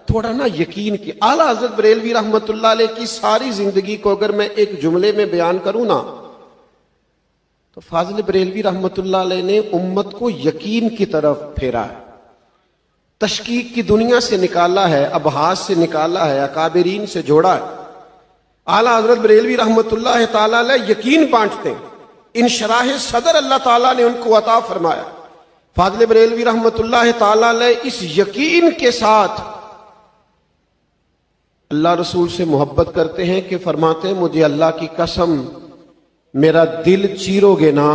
تھوڑا نا یقین کی. اعلیٰ حضرت بریلوی رحمت اللہ علیہ کی ساری زندگی کو اگر میں ایک جملے میں بیان کروں نا تو فاضل بریلوی رحمت اللہ علیہ نے امت کو یقین کی طرف پھیرا ہے، تشکیک کی دنیا سے نکالا ہے، ابحاث سے نکالا ہے، اکابرین سے جوڑا ہے. اعلیٰ حضرت بریلوی رحمت اللہ تعالیٰ علیہ یقین بانٹتے ہیں، انشراح صدر اللہ تعالیٰ نے ان کو عطا فرمایا. فاضل بریلوی رحمت اللہ تعالیٰ علیہ اس یقین کے ساتھ اللہ رسول سے محبت کرتے ہیں کہ فرماتے ہیں مجھے اللہ کی قسم میرا دل چیرو گے نا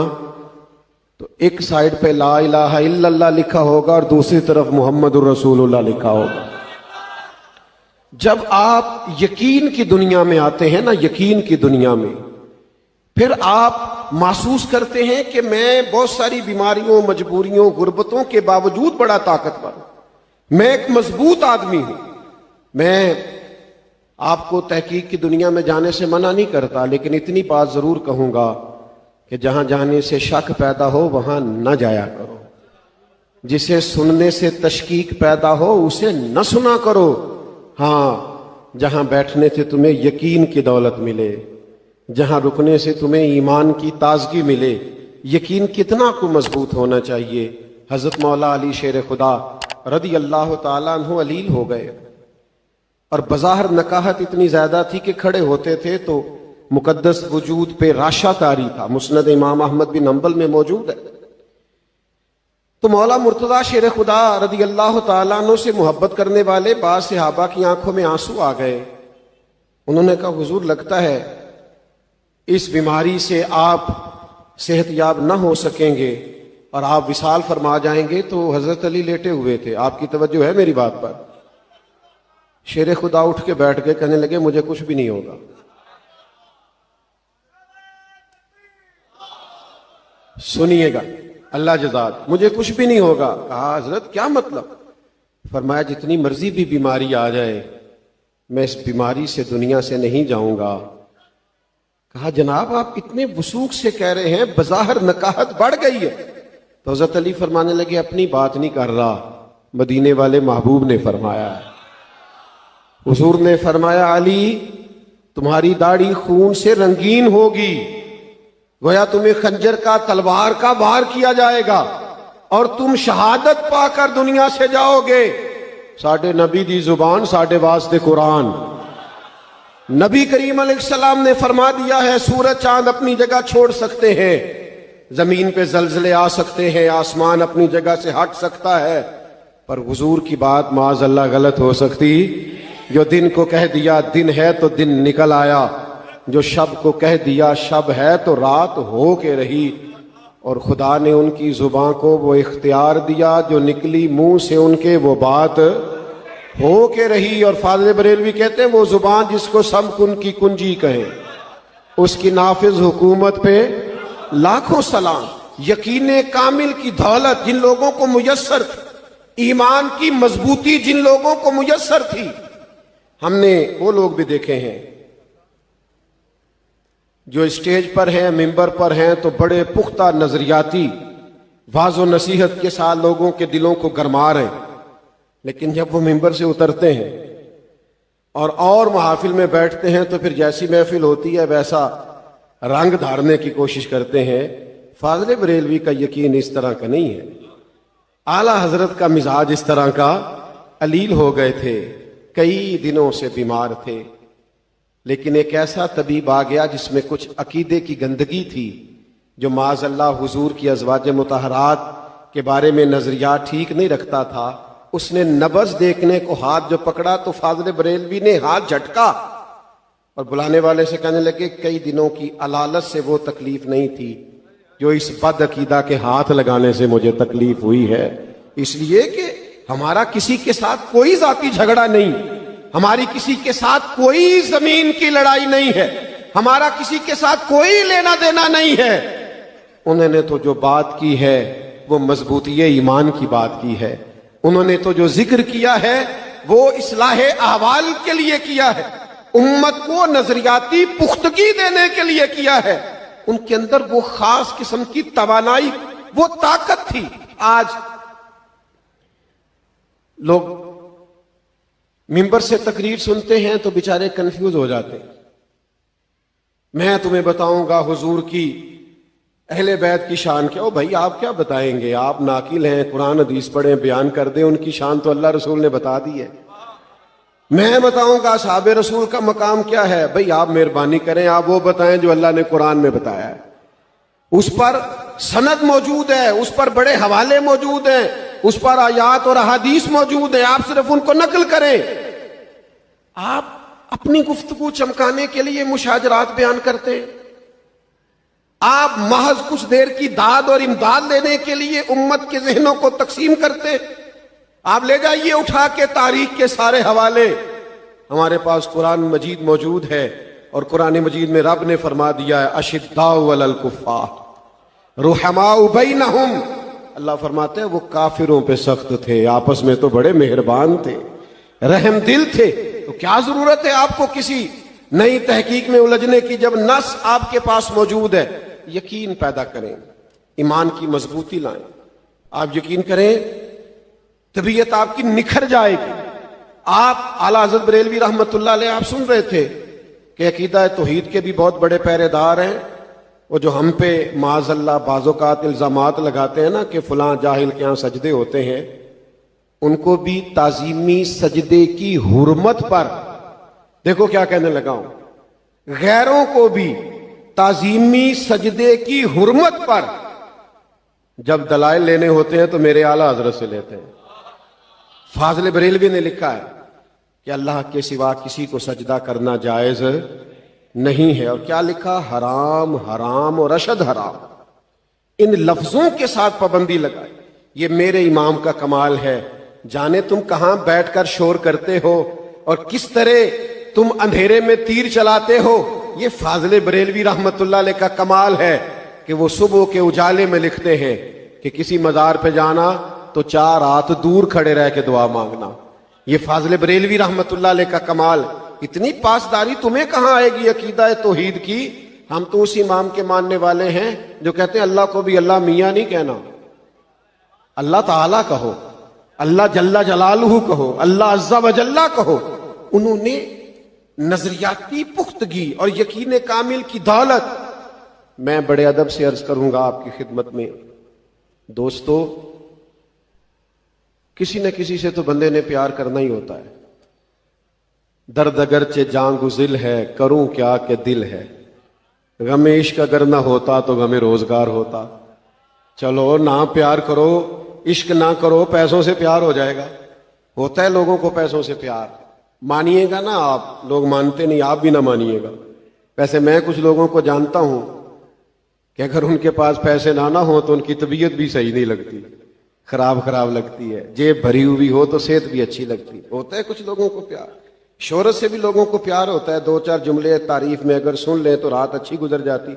تو ایک سائیڈ پہ لا الہ الا اللہ لکھا ہوگا اور دوسری طرف محمد الرسول اللہ لکھا ہوگا. جب آپ یقین کی دنیا میں آتے ہیں نا، یقین کی دنیا میں، پھر آپ محسوس کرتے ہیں کہ میں بہت ساری بیماریوں، مجبوریوں، غربتوں کے باوجود بڑا طاقتور ہوں، میں ایک مضبوط آدمی ہوں. میں آپ کو تحقیق کی دنیا میں جانے سے منع نہیں کرتا، لیکن اتنی بات ضرور کہوں گا کہ جہاں جانے سے شک پیدا ہو وہاں نہ جایا کرو. جسے سننے سے تشکیک پیدا ہو اسے نہ سنا کرو. ہاں، جہاں بیٹھنے سے تمہیں یقین کی دولت ملے، جہاں رکنے سے تمہیں ایمان کی تازگی ملے. یقین کتنا کو مضبوط ہونا چاہیے. حضرت مولا علی شیر خدا رضی اللہ تعالیٰ عنہ علیل ہو گئے اور بظاہر نکاحت اتنی زیادہ تھی کہ کھڑے ہوتے تھے تو مقدس وجود پہ راشا طاری تھا. مسند امام احمد بن حنبل میں موجود ہے. تو مولا مرتضیٰ شیر خدا رضی اللہ تعالیٰ عنہ سے محبت کرنے والے بعض صحابہ کی آنکھوں میں آنسو آ گئے. انہوں نے کہا حضور لگتا ہے اس بیماری سے آپ صحت یاب نہ ہو سکیں گے اور آپ وصال فرما جائیں گے. تو حضرت علی لیٹے ہوئے تھے. آپ کی توجہ ہے میری بات پر؟ شیر خدا اٹھ کے بیٹھ کے کہنے لگے مجھے کچھ بھی نہیں ہوگا. سنیے گا اللہ جزاد، مجھے کچھ بھی نہیں ہوگا. کہا حضرت کیا مطلب؟ فرمایا جتنی مرضی بھی بیماری آ جائے میں اس بیماری سے دنیا سے نہیں جاؤں گا. کہا جناب آپ اتنے وثوق سے کہہ رہے ہیں، بظاہر نکاحت بڑھ گئی ہے. تو حضرت علی فرمانے لگے اپنی بات نہیں کر رہا، مدینے والے محبوب نے فرمایا ہے. حضور نے فرمایا علی تمہاری داڑھی خون سے رنگین ہوگی، گویا تمہیں خنجر کا تلوار کا وار کیا جائے گا اور تم شہادت پا کر دنیا سے جاؤ گے. ساڈے نبی دی زبان ساڈے واسطے قرآن. نبی کریم علیہ السلام نے فرما دیا ہے سورج چاند اپنی جگہ چھوڑ سکتے ہیں، زمین پہ زلزلے آ سکتے ہیں، آسمان اپنی جگہ سے ہٹ سکتا ہے، پر حضور کی بات معاذ اللہ غلط ہو سکتی. جو دن کو کہہ دیا دن ہے تو دن نکل آیا، جو شب کو کہہ دیا شب ہے تو رات ہو کے رہی. اور خدا نے ان کی زبان کو وہ اختیار دیا جو نکلی منہ سے ان کے وہ بات ہو کے رہی. اور فاضل بریلوی کہتے ہیں وہ زبان جس کو سب کن کی کنجی کہیں اس کی نافذ حکومت پہ لاکھوں سلام. یقین کامل کی دولت جن لوگوں کو میسر تھی، ایمان کی مضبوطی جن لوگوں کو میسر تھی، ہم نے وہ لوگ بھی دیکھے ہیں جو اسٹیج پر ہیں، ممبر پر ہیں تو بڑے پختہ نظریاتی واضح و نصیحت کے ساتھ لوگوں کے دلوں کو گرما رہے ہیں، لیکن جب وہ ممبر سے اترتے ہیں اور محافل میں بیٹھتے ہیں تو پھر جیسی محفل ہوتی ہے ویسا رنگ دھارنے کی کوشش کرتے ہیں. فاضل بریلوی کا یقین اس طرح کا نہیں ہے. اعلیٰ حضرت کا مزاج اس طرح کا علیل ہو گئے تھے، کئی دنوں سے بیمار تھے، لیکن ایک ایسا طبیب آ گیا جس میں کچھ عقیدے کی گندگی تھی، جو معاذ اللہ حضور کی ازواج مطہرات کے بارے میں نظریات ٹھیک نہیں رکھتا تھا. اس نے نبض دیکھنے کو ہاتھ جو پکڑا تو فاضل بریلوی نے ہاتھ جھٹکا اور بلانے والے سے کہنے لگے کئی دنوں کی علالت سے وہ تکلیف نہیں تھی جو اس بد عقیدہ کے ہاتھ لگانے سے مجھے تکلیف ہوئی ہے. اس لیے کہ ہمارا کسی کے ساتھ کوئی ذاتی جھگڑا نہیں، ہماری کسی کے ساتھ کوئی زمین کی لڑائی نہیں ہے، ہمارا کسی کے ساتھ کوئی لینا دینا نہیں ہے. انہوں نے تو جو بات کی ہے وہ مضبوطی ایمان کی بات کی ہے. انہوں نے تو جو ذکر کیا ہے وہ اصلاح احوال کے لیے کیا ہے، امت کو نظریاتی پختگی دینے کے لیے کیا ہے. ان کے اندر وہ خاص قسم کی توانائی، وہ طاقت تھی. آج لوگ منبر سے تقریر سنتے ہیں تو بیچارے کنفیوز ہو جاتے ہیں. میں تمہیں بتاؤں گا حضور کی اہل بیت کی شان کیا. او بھائی آپ کیا بتائیں گے, آپ ناقل ہیں, قرآن حدیث پڑھیں, بیان کر دیں, ان کی شان تو اللہ رسول نے بتا دی ہے. میں بتاؤں گا اصحاب رسول کا مقام کیا ہے. بھئی آپ مہربانی کریں, آپ وہ بتائیں جو اللہ نے قرآن میں بتایا ہے. اس پر سند موجود ہے, اس پر بڑے حوالے موجود ہیں, اس پر آیات اور احادیث موجود ہیں, آپ صرف ان کو نقل کریں. آپ اپنی گفتگو چمکانے کے لیے مشاجرات بیان کرتے ہیں. آپ محض کچھ دیر کی داد اور امداد لینے کے لیے امت کے ذہنوں کو تقسیم کرتے ہیں. آپ لے جائیے اٹھا کے تاریخ کے سارے حوالے. ہمارے پاس قرآن مجید موجود ہے, اور قرآن مجید میں رب نے فرما دیا ہے اشداء علی الکفار رحماء بینہم. اللہ فرماتے ہیں وہ کافروں پہ سخت تھے, آپس میں تو بڑے مہربان تھے, رحم دل تھے. تو کیا ضرورت ہے آپ کو کسی نئی تحقیق میں الجھنے کی, جب نص آپ کے پاس موجود ہے. یقین پیدا کریں, ایمان کی مضبوطی لائیں. آپ یقین کریں طبیعت آپ کی نکھر جائے گی. آپ اعلیٰ حضرت بریلوی رحمت اللہ علیہ آپ سن رہے تھے کہ عقیدہ توحید کے بھی بہت بڑے پہرے دار ہیں. وہ جو ہم پہ معاذ اللہ بعض اوقات الزامات لگاتے ہیں نا کہ فلاں جاہل کے ہاں سجدے ہوتے ہیں, ان کو بھی تعظیمی سجدے کی حرمت پر, دیکھو کیا کہنے لگا ہوں, غیروں کو بھی تعظیمی سجدے کی حرمت پر جب دلائل لینے ہوتے ہیں تو میرے اعلیٰ حضرت سے لیتے ہیں. فاضل بریلوی نے لکھا ہے کہ اللہ کے سوا کسی کو سجدہ کرنا جائز نہیں ہے. اور کیا لکھا, حرام حرام اور اشد حرام. ان لفظوں کے ساتھ پابندی لگائی. یہ میرے امام کا کمال ہے. جانے تم کہاں بیٹھ کر شور کرتے ہو اور کس طرح تم اندھیرے میں تیر چلاتے ہو. یہ فاضل بریلوی رحمت اللہ علیہ کا کمال ہے کہ وہ صبح کے اجالے میں لکھتے ہیں کہ کسی مزار پہ جانا تو 4 ہاتھ دور کھڑے رہ کے دعا مانگنا. یہ فاضل بریلوی رحمت اللہ علیہ کا کمال. اتنی پاسداری تمہیں کہاں آئے گی عقیدہ توحید کی. ہم تو اس امام کے ماننے والے ہیں جو کہتے ہیں اللہ کو بھی اللہ میاں نہیں کہنا, اللہ تعالیٰ کہو, اللہ جل جلالہ کہو, اللہ عز و جل کہو. انہوں نے نظریاتی پختگی اور یقین کامل کی دولت. میں بڑے ادب سے عرض کروں گا آپ کی خدمت میں دوستو, کسی نہ کسی سے تو بندے نے پیار کرنا ہی ہوتا ہے. درد اگرچہ جاں گزل ہے, کروں کیا کہ دل ہے. غم عشق اگر نہ ہوتا تو غم روزگار ہوتا. چلو نہ پیار کرو, عشق نہ کرو, پیسوں سے پیار ہو جائے گا. ہوتا ہے لوگوں کو پیسوں سے پیار, مانیے گا نا آپ, لوگ مانتے نہیں, آپ بھی نہ مانیے گا. ویسے میں کچھ لوگوں کو جانتا ہوں کہ اگر ان کے پاس پیسے نہ ہوں تو ان کی طبیعت بھی صحیح نہیں لگتی, خراب لگتی ہے. جیب بھری ہوئی ہو تو صحت بھی اچھی لگتی. ہوتا ہے کچھ لوگوں کو پیار. شہرت سے بھی لوگوں کو پیار ہوتا ہے, 2-4 جملے تعریف میں اگر سن لیں تو رات اچھی گزر جاتی.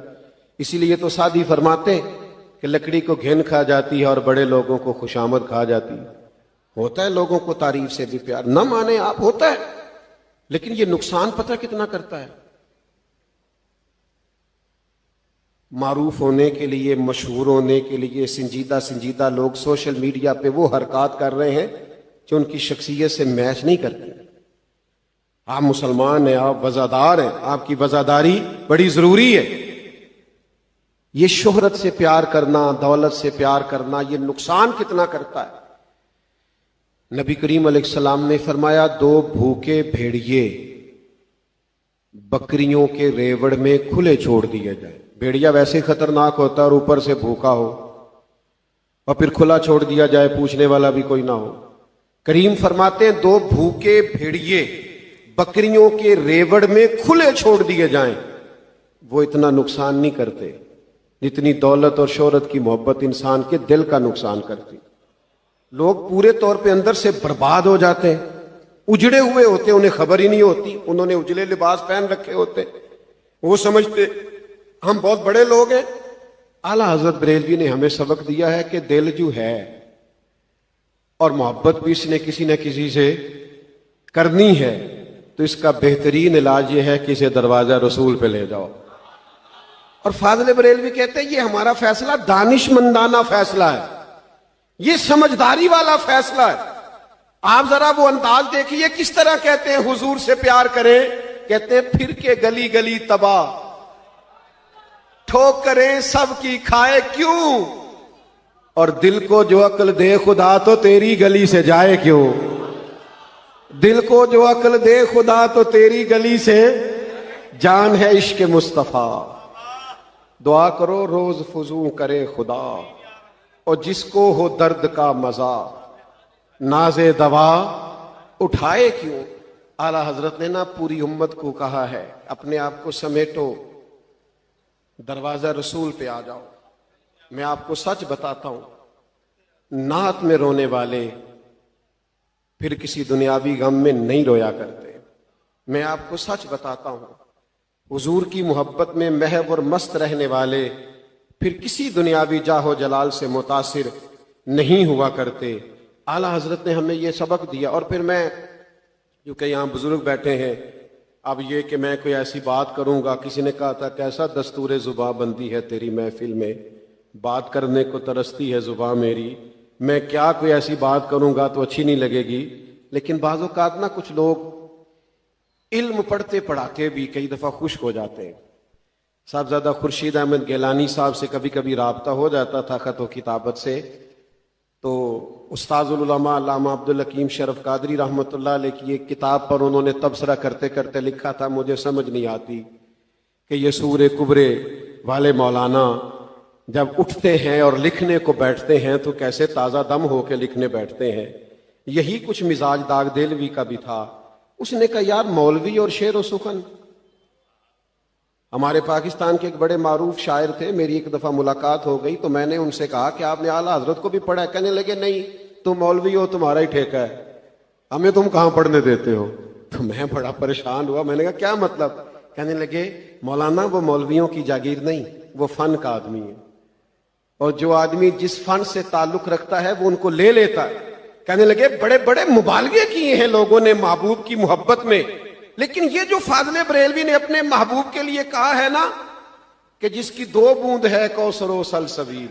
اسی لیے تو سادی فرماتے کہ لکڑی کو گھن کھا جاتی ہے اور بڑے لوگوں کو خوشامد کھا جاتی. ہوتا ہے لوگوں کو تعریف سے بھی پیار, نہ مانے آپ, ہوتا ہے. لیکن یہ نقصان پتہ کتنا کرتا ہے. معروف ہونے کے لیے, مشہور ہونے کے لیے سنجیدہ لوگ سوشل میڈیا پہ وہ حرکات کر رہے ہیں جو ان کی شخصیت سے میچ نہیں کرتے. آپ مسلمان ہیں, آپ وزادار ہیں, آپ کی وزاداری بڑی ضروری ہے. یہ شہرت سے پیار کرنا, دولت سے پیار کرنا, یہ نقصان کتنا کرتا ہے. نبی کریم علیہ السلام نے فرمایا 2 بھوکے بھیڑیے بکریوں کے ریوڑ میں کھلے چھوڑ دیے جائیں. بھیڑیا ویسے خطرناک ہوتا ہے اور اوپر سے بھوکا ہو, اور پھر کھلا چھوڑ دیا جائے, پوچھنے والا بھی کوئی نہ ہو. کریم فرماتے ہیں 2 بھوکے بھیڑیے بکریوں کے ریوڑ میں کھلے چھوڑ دیے جائیں, وہ اتنا نقصان نہیں کرتے جتنی دولت اور شہرت کی محبت انسان کے دل کا نقصان کرتی. لوگ پورے طور پہ اندر سے برباد ہو جاتے ہیں, اجڑے ہوئے ہوتے, انہیں خبر ہی نہیں ہوتی. انہوں نے اجلے لباس پہن رکھے ہوتے, وہ سمجھتے ہم بہت بڑے لوگ ہیں. اعلیٰ حضرت بریلوی نے ہمیں سبق دیا ہے کہ دل جو ہے اور محبت بھی اس نے کسی نہ کسی سے کرنی ہے, تو اس کا بہترین علاج یہ ہے کہ اسے دروازہ رسول پہ لے جاؤ. اور فاضل بریلوی کہتے ہیں یہ ہمارا فیصلہ دانش مندانہ فیصلہ ہے, یہ سمجھداری والا فیصلہ ہے. آپ ذرا وہ انداز دیکھیے کس طرح کہتے ہیں حضور سے پیار کریں. کہتے ہیں پھر کے گلی گلی تباہ، ٹھوک کریں سب کی کھائے کیوں، اور دل کو جو عقل دے خدا تو تیری گلی سے جائے کیوں. دل کو جو عقل دے خدا تو تیری گلی سے جان ہے عشق مصطفیٰ. دعا کرو روز فضو کرے خدا، اور جس کو ہو درد کا مزہ ناز دوا اٹھائے کیوں. اعلیٰ حضرت نے نا پوری امت کو کہا ہے اپنے آپ کو سمیٹو، دروازہ رسول پہ آ جاؤ. میں آپ کو سچ بتاتا ہوں، نعت میں رونے والے پھر کسی دنیاوی غم میں نہیں رویا کرتے. میں آپ کو سچ بتاتا ہوں، حضور کی محبت میں محو اور مست رہنے والے پھر کسی دنیاوی جاہ و جلال سے متاثر نہیں ہوا کرتے. اعلیٰ حضرت نے ہمیں یہ سبق دیا. اور پھر میں جو کہ یہاں بزرگ بیٹھے ہیں، اب یہ کہ میں کوئی ایسی بات کروں گا، کسی نے کہا تھا کیسا دستور زباں بندی ہے تیری محفل میں، بات کرنے کو ترستی ہے زباں میری. میں کیا کوئی ایسی بات کروں گا تو اچھی نہیں لگے گی. لیکن بعض اوقات نا کچھ لوگ علم پڑھتے پڑھاتے بھی کئی دفعہ خشک ہو جاتے ہیں. صاحبزادہ خورشید احمد گیلانی صاحب سے کبھی کبھی رابطہ ہو جاتا تھا خط و کتابت سے، تو استاذ العلماء علامہ عبدالحکیم شرف قادری رحمۃ اللہ علیہ کی ایک کتاب پر انہوں نے تبصرہ کرتے کرتے لکھا تھا، مجھے سمجھ نہیں آتی کہ یہ سورہ کبرے والے مولانا جب اٹھتے ہیں اور لکھنے کو بیٹھتے ہیں تو کیسے تازہ دم ہو کے لکھنے بیٹھتے ہیں. یہی کچھ مزاج داغ دلوی کا بھی تھا. اس نے کہا یار مولوی اور شعر و سخن. ہمارے پاکستان کے ایک بڑے معروف شاعر تھے، میری ایک دفعہ ملاقات ہو گئی تو میں نے ان سے کہا کہ آپ نے اعلیٰ حضرت کو بھی پڑھا ہے؟ کہنے لگے نہیں، تم مولوی ہو، تمہارا ہی ٹھیکہ ہے، ہمیں تم کہاں پڑھنے دیتے ہو. تو میں بڑا پریشان ہوا. میں نے کہا کیا مطلب؟ کہنے لگے مولانا وہ مولویوں کی جاگیر نہیں، وہ فن کا آدمی ہے، اور جو آدمی جس فن سے تعلق رکھتا ہے وہ ان کو لے لیتا ہے. کہنے لگے بڑے بڑے مبالغے کیے ہیں لوگوں نے محبوب کی محبت میں، لیکن یہ جو فاضل بریلوی نے اپنے محبوب کے لیے کہا ہے نا کہ جس کی 2 بوند ہے کوثر و سلسبیل،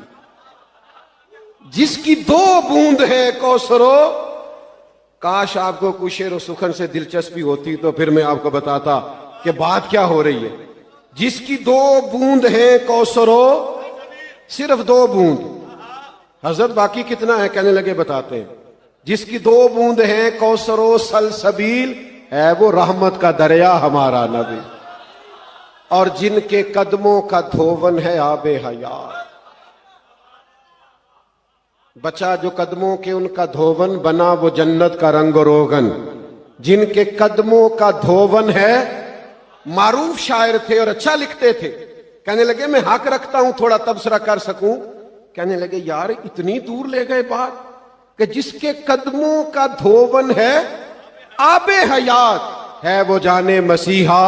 جس کی 2 بوند ہے کوثر و، کاش آپ کو کوئی شعر و سخن سے دلچسپی ہوتی تو پھر میں آپ کو بتاتا کہ بات کیا ہو رہی ہے. جس کی 2 بوند ہے کوثر و، صرف 2 بوند. حضرت باقی کتنا ہے؟ کہنے لگے بتاتے ہیں. جس کی 2 بوند ہیں کوثر و سلسبیل ہے وہ رحمت کا دریا ہمارا نبی، اور جن کے قدموں کا دھوون ہے آب حیات. بچا جو قدموں کے ان کا دھوون بنا وہ جنت کا رنگ و روغن. جن کے قدموں کا دھوون ہے، معروف شاعر تھے اور اچھا لکھتے تھے. کہنے لگے میں حق رکھتا ہوں تھوڑا تبصرہ کر سکوں. کہنے لگے یار اتنی دور لے گئے بات کہ جس کے قدموں کا دھوون ہے آب حیات ہے وہ جانے مسیحا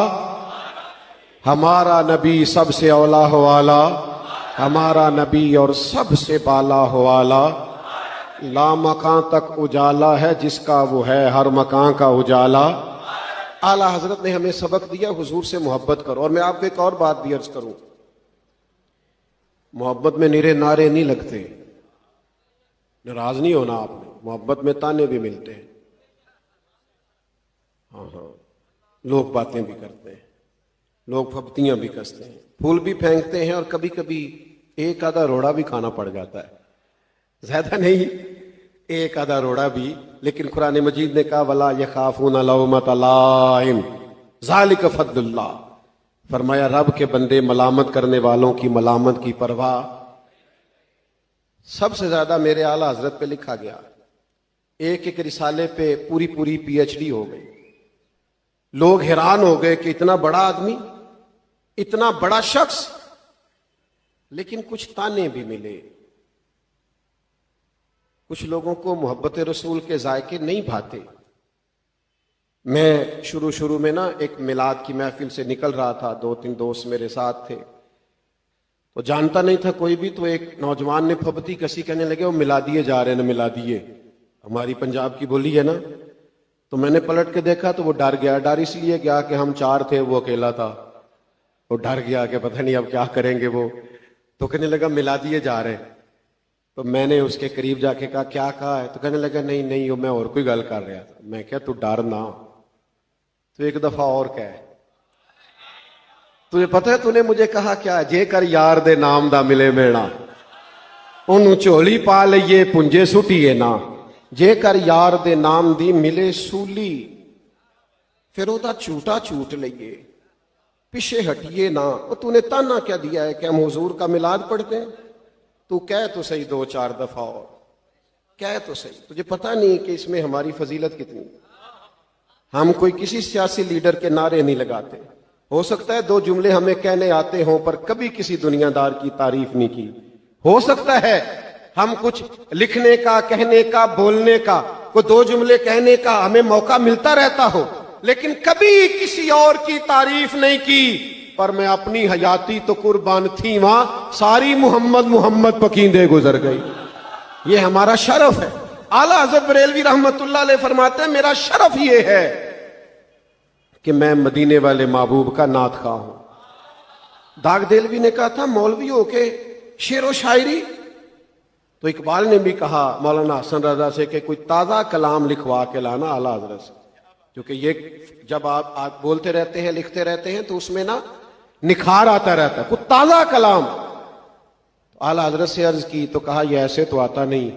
ہمارا نبی سب سے اولا ہو والا، ہمارا نبی اور سب سے بالا ہو والا. لا مکان تک اجالا ہے جس کا وہ ہے ہر مکان کا اجالا. اعلیٰ حضرت نے ہمیں سبق دیا حضور سے محبت کرو. اور میں آپ کو ایک اور بات بھی عرض کروں، محبت میں نرے نعرے نہیں لگتے، ناراض نہیں ہونا آپ نے، محبت میں تانے بھی ملتے ہیں. ہاں لوگ باتیں بھی کرتے ہیں، لوگ پھپتیاں بھی کستے ہیں، پھول بھی پھینکتے ہیں، اور کبھی کبھی ایک آدھا روڑا بھی کھانا پڑ جاتا ہے، زیادہ نہیں، ایک آدھا روڑا بھی. لیکن قرآن مجید نے کہا وَلَا يَخَافُونَ لَوْمَةَ لَائِمٍ ذَلِكَ فَضْلُ اللَّهِ. فرمایا رب کے بندے ملامت کرنے والوں کی ملامت کی پرواہ. سب سے زیادہ میرے اعلیٰ حضرت پہ لکھا گیا، ایک ایک رسالے پہ پوری پوری پی ایچ ڈی ہو گئی. لوگ حیران ہو گئے کہ اتنا بڑا آدمی، اتنا بڑا شخص، لیکن کچھ تانے بھی ملے. کچھ لوگوں کو محبت رسول کے ذائقے نہیں بھاتے. میں شروع میں نا ایک میلاد کی محفل سے نکل رہا تھا، 2-3 دوست میرے ساتھ تھے، تو جانتا نہیں تھا کوئی بھی. تو ایک نوجوان نے پھپتی کسی، کہنے لگے وہ ملادیے جا رہے ہیں نا، ملادیے ہماری پنجاب کی بولی ہے نا. تو میں نے پلٹ کے دیکھا تو وہ ڈر گیا. ڈر اس لیے گیا کہ ہم 4 تھے، وہ اکیلا تھا. وہ ڈر گیا کہ پتہ نہیں اب کیا کریں گے وہ. تو کہنے لگا ملادیے جا رہے ہیں. تو میں نے اس کے قریب جا کے کہا کیا کہا ہے؟ تو کہنے لگا نہیں نہیں میں اور کوئی گل کر رہا تھا۔ میں کہا تو ڈر نہ، تو ایک دفعہ اور کہے تجھے پتہ ہے تو نے مجھے کہا کیا ہے؟ جے کر یار دے نام دا ملے میڑا انہوں چولی پا لئیے پنجے سٹیے نا، جے کر یار دے نام دی ملے سولی پھر وہ جھوٹا چھوٹ لئیے پیچھے ہٹیے نا۔ وہ تو نے تانا کیا دیا ہے کہ ہم حضور کا میلاد پڑھتے ہیں؟ تو کہہ تو صحیح 2-4 دفعہ اور کہہ تو صحیح، تجھے پتہ نہیں کہ اس میں ہماری فضیلت کتنی؟ ہم کوئی کسی سیاسی لیڈر کے نعرے نہیں لگاتے، ہو سکتا ہے 2 جملے ہمیں کہنے آتے ہوں پر کبھی کسی دنیا دار کی تعریف نہیں کی، ہو سکتا ہے ہم کچھ لکھنے کا، کہنے کا، بولنے کا، کوئی 2 جملے کہنے کا ہمیں موقع ملتا رہتا ہو، لیکن کبھی کسی اور کی تعریف نہیں کی۔ پر میں اپنی حیاتی تو قربان تھی وہاں ساری محمد محمد پکیندے گزر گئی، یہ ہمارا شرف ہے۔ اعلیٰ حضرت بریلوی رحمت اللہ علیہ فرماتے ہیں میرا شرف یہ ہے کہ میں مدینے والے محبوب کا نعت خواہ ہوں۔ داغ دہلوی نے کہا تھا مولوی ہو کے شعر و شاعری، تو اقبال نے بھی کہا مولانا حسن رضا سے کہ کوئی تازہ کلام لکھوا کے لانا اعلیٰ حضرت سے، کیونکہ یہ جب آپ بولتے رہتے ہیں لکھتے رہتے ہیں تو اس میں نا نکھار آتا رہتا ہے، کوئی تازہ کلام۔ اعلیٰ حضرت سے عرض کی تو کہا یہ ایسے تو آتا نہیں،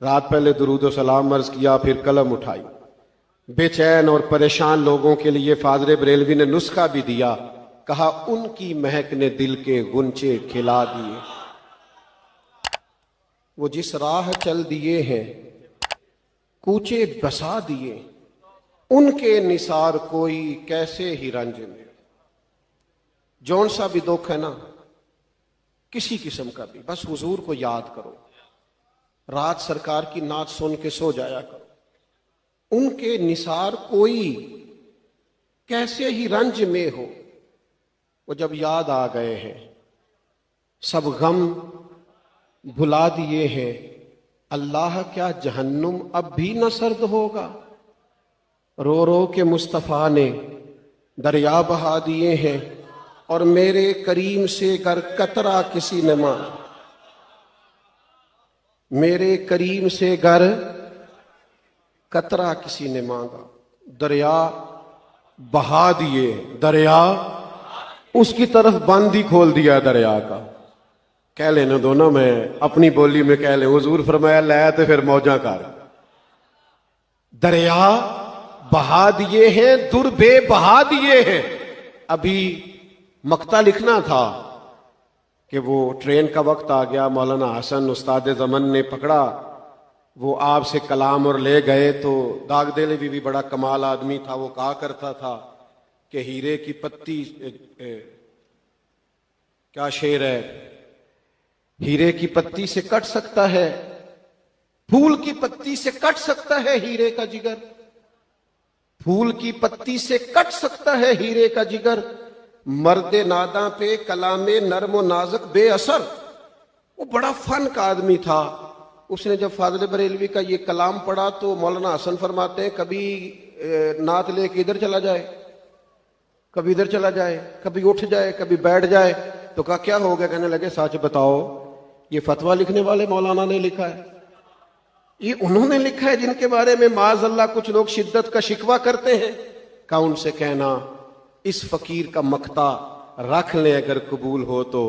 رات پہلے درود و سلام عرض کیا پھر قلم اٹھائی، بے چین اور پریشان لوگوں کے لیے فاضل بریلوی نے نسخہ بھی دیا، کہا ان کی مہک نے دل کے غنچے کھلا دیے، وہ جس راہ چل دیے ہیں کوچے بسا دیے، ان کے نثار کوئی کیسے ہی رنج میں۔ جون سا بھی دکھ ہے نا کسی قسم کا بھی، بس حضور کو یاد کرو، رات سرکار کی نعت سن کے سو جایا کرو، ان کے نثار کوئی کیسے ہی رنج میں ہو۔ وہ جب یاد آ گئے ہیں سب غم بھلا دیے ہیں، اللہ کیا جہنم اب بھی نہ سرد ہوگا، رو رو کے مصطفیٰ نے دریا بہا دیے ہیں، اور میرے کریم سے گر قطرہ کسی نے مانگا، میرے کریم سے گر قطرہ کسی نے مانگا، دریا بہا دیے، دریا اس کی طرف بند ہی کھول دیا دریا کا۔ کہہ لینے دو نا، میں اپنی بولی میں کہہ لیں، حضور فرمایا لے تو پھر موجاں کر، دریا بہا دیے ہیں در بے بہا دیے ہیں۔ ابھی مقطع لکھنا تھا کہ وہ ٹرین کا وقت آ گیا، مولانا حسن استاد زمن نے پکڑا، وہ آپ سے کلام اور لے گئے، تو داغ دہلوی بھی بڑا کمال آدمی تھا، وہ کہا کرتا تھا کہ ہیرے کی پتی کیا شعر ہے، ہیرے کی پتی سے کٹ سکتا ہے، پھول کی پتی سے کٹ سکتا ہے ہیرے کا جگر، پھول کی پتی سے کٹ سکتا ہے ہیرے کا جگر، مرد ناداں پہ کلام نرم و نازک بے اثر۔ وہ بڑا فن کا آدمی تھا، اس نے جب فاضل بریلوی کا یہ کلام پڑھا تو مولانا حسن فرماتے ہیں کبھی نعت لے کے ادھر چلا جائے، کبھی ادھر چلا جائے، کبھی اٹھ جائے، کبھی بیٹھ جائے، تو کہا کیا ہو گیا؟ کہنے لگے سچ بتاؤ یہ فتویٰ لکھنے والے مولانا نے لکھا ہے، یہ انہوں نے لکھا ہے جن کے بارے میں معاذ اللہ کچھ لوگ شدت کا شکوہ کرتے ہیں؟ کہا ان سے کہنا اس فقیر کا مقطع رکھ لیں اگر قبول ہو تو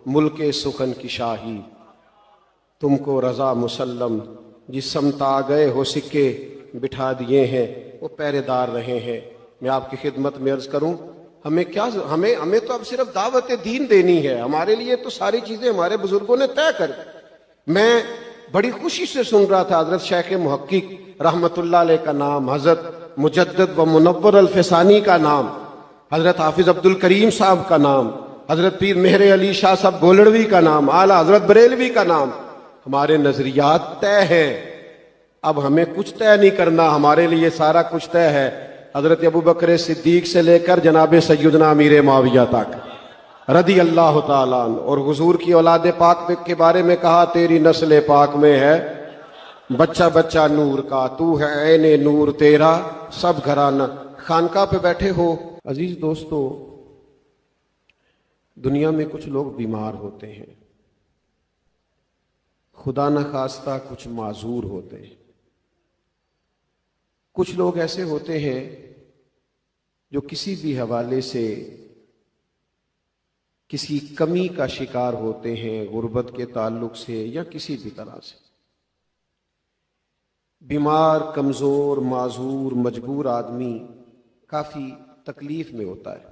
ملک سخن کی شاہی، تم کو رضا مسلم جس سمت آ گئے ہو سکے بٹھا دیے ہیں، وہ پہرے دار رہے ہیں۔ میں آپ کی خدمت میں عرض کروں ہمیں کیا، ہمیں تو اب صرف دعوت دین دینی ہے، ہمارے لیے تو ساری چیزیں ہمارے بزرگوں نے طے کر۔ میں بڑی خوشی سے سن رہا تھا حضرت شیخ محقق رحمت اللہ علیہ کا نام، حضرت مجدد و منور الفسانی کا نام، حضرت حافظ عبد الکریم صاحب کا نام، حضرت پیر مہر علی شاہ صاحب گولڑوی کا نام، اعلیٰ حضرت بریلوی کا نام۔ ہمارے نظریات طے ہیں، اب ہمیں کچھ طے نہیں کرنا، ہمارے لیے سارا کچھ طے ہے، حضرت ابوبکر صدیق سے لے کر جناب سیدنا امیر معاویہ تک رضی اللہ تعالیٰ عنہ۔ اور حضور کی اولاد پاک کے بارے میں کہا تیری نسل پاک میں ہے بچہ بچہ نور کا، تو ہے عین نور تیرا سب گھرانہ۔ خانقاہ پہ بیٹھے ہو عزیز دوستو، دنیا میں کچھ لوگ بیمار ہوتے ہیں، خدا نخواستہ کچھ معذور ہوتے ہیں. کچھ لوگ ایسے ہوتے ہیں جو کسی بھی حوالے سے کسی کمی کا شکار ہوتے ہیں، غربت کے تعلق سے یا کسی بھی طرح سے. بیمار، کمزور، معذور، مجبور آدمی کافی تکلیف میں ہوتا ہے.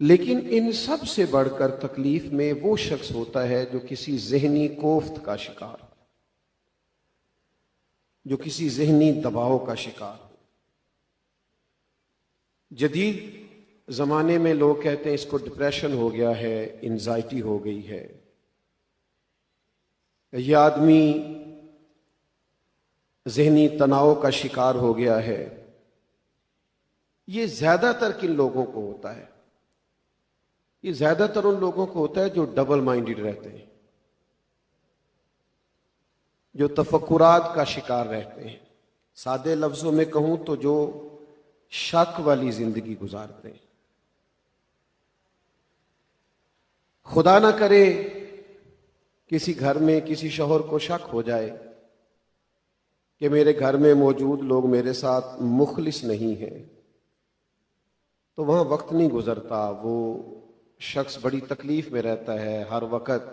لیکن ان سب سے بڑھ کر تکلیف میں وہ شخص ہوتا ہے جو کسی ذہنی کوفت کا شکار ہو، جو کسی ذہنی دباؤ کا شکار ہو. جدید زمانے میں لوگ کہتے ہیں اس کو ڈپریشن ہو گیا ہے، انزائٹی ہو گئی ہے. یہ آدمی ذہنی تناؤ کا شکار ہو گیا ہے. یہ زیادہ تر کن لوگوں کو ہوتا ہے؟ یہ زیادہ تر ان لوگوں کو ہوتا ہے جو ڈبل مائنڈڈ رہتے ہیں، جو تفکرات کا شکار رہتے ہیں. سادے لفظوں میں کہوں تو جو شک والی زندگی گزارتے ہیں. خدا نہ کرے کسی گھر میں کسی شوہر کو شک ہو جائے کہ میرے گھر میں موجود لوگ میرے ساتھ مخلص نہیں ہیں، تو وہاں وقت نہیں گزرتا. وہ شخص بڑی تکلیف میں رہتا ہے. ہر وقت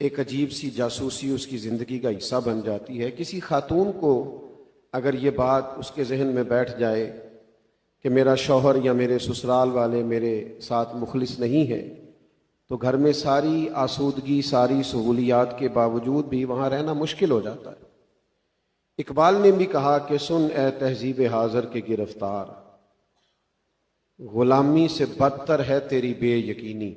ایک عجیب سی جاسوسی اس کی زندگی کا حصہ بن جاتی ہے. کسی خاتون کو اگر یہ بات اس کے ذہن میں بیٹھ جائے کہ میرا شوہر یا میرے سسرال والے میرے ساتھ مخلص نہیں ہیں، تو گھر میں ساری آسودگی، ساری سہولیات کے باوجود بھی وہاں رہنا مشکل ہو جاتا ہے. اقبال نے بھی کہا کہ سن اے تہذیب حاضر کے گرفتار، غلامی سے بدتر ہے تیری بے یقینی.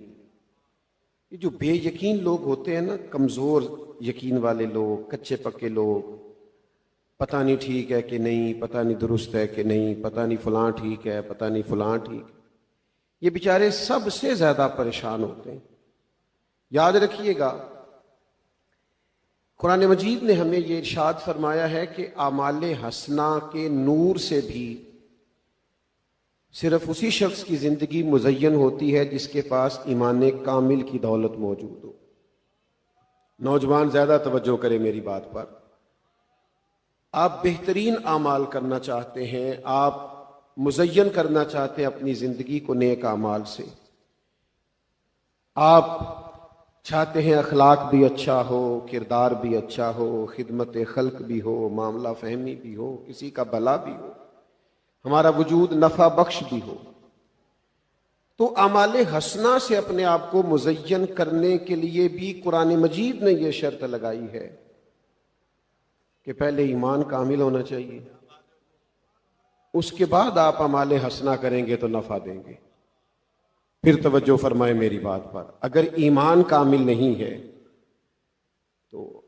یہ جو بے یقین لوگ ہوتے ہیں نا، کمزور یقین والے لوگ، کچے پکے لوگ، پتہ نہیں ٹھیک ہے کہ نہیں، پتہ نہیں درست ہے کہ نہیں، پتہ نہیں فلاں ٹھیک ہے، پتہ نہیں فلاں ٹھیک ہے، یہ بیچارے سب سے زیادہ پریشان ہوتے ہیں. یاد رکھیے گا، قرآن مجید نے ہمیں یہ ارشاد فرمایا ہے کہ اعمال حسنہ کے نور سے بھی صرف اسی شخص کی زندگی مزین ہوتی ہے جس کے پاس ایمان کامل کی دولت موجود ہو. نوجوان زیادہ توجہ کریں میری بات پر. آپ بہترین اعمال کرنا چاہتے ہیں، آپ مزین کرنا چاہتے ہیں اپنی زندگی کو نیک اعمال سے، آپ چاہتے ہیں اخلاق بھی اچھا ہو، کردار بھی اچھا ہو، خدمت خلق بھی ہو، معاملہ فہمی بھی ہو، کسی کا بھلا بھی ہو، ہمارا وجود نفع بخش بھی ہو، تو اعمال حسنہ سے اپنے آپ کو مزین کرنے کے لیے بھی قرآن مجید نے یہ شرط لگائی ہے کہ پہلے ایمان کامل ہونا چاہیے، اس کے بعد آپ اعمال حسنہ کریں گے تو نفع دیں گے. پھر توجہ فرمائیں میری بات پر. اگر ایمان کامل نہیں ہے تو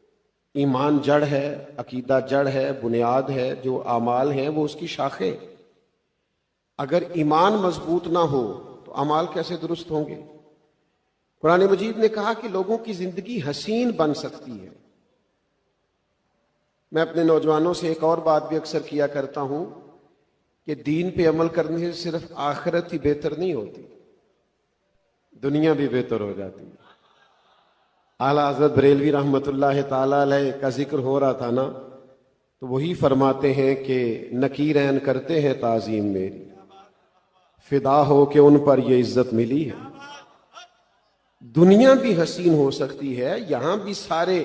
ایمان جڑ ہے، عقیدہ جڑ ہے، بنیاد ہے، جو اعمال ہیں وہ اس کی شاخیں. اگر ایمان مضبوط نہ ہو تو اعمال کیسے درست ہوں گے؟ قرآن مجید نے کہا کہ لوگوں کی زندگی حسین بن سکتی ہے. میں اپنے نوجوانوں سے ایک اور بات بھی اکثر کیا کرتا ہوں کہ دین پہ عمل کرنے سے صرف آخرت ہی بہتر نہیں ہوتی، دنیا بھی بہتر ہو جاتی ہے. اعلیٰ حضرت بریلوی رحمۃ اللہ تعالی علیہ کا ذکر ہو رہا تھا نا، تو وہی فرماتے ہیں کہ نکیرین کرتے ہیں تعظیم میری، فدا ہو کہ ان پر یہ عزت ملی ہے. دنیا بھی حسین ہو سکتی ہے، یہاں بھی سارے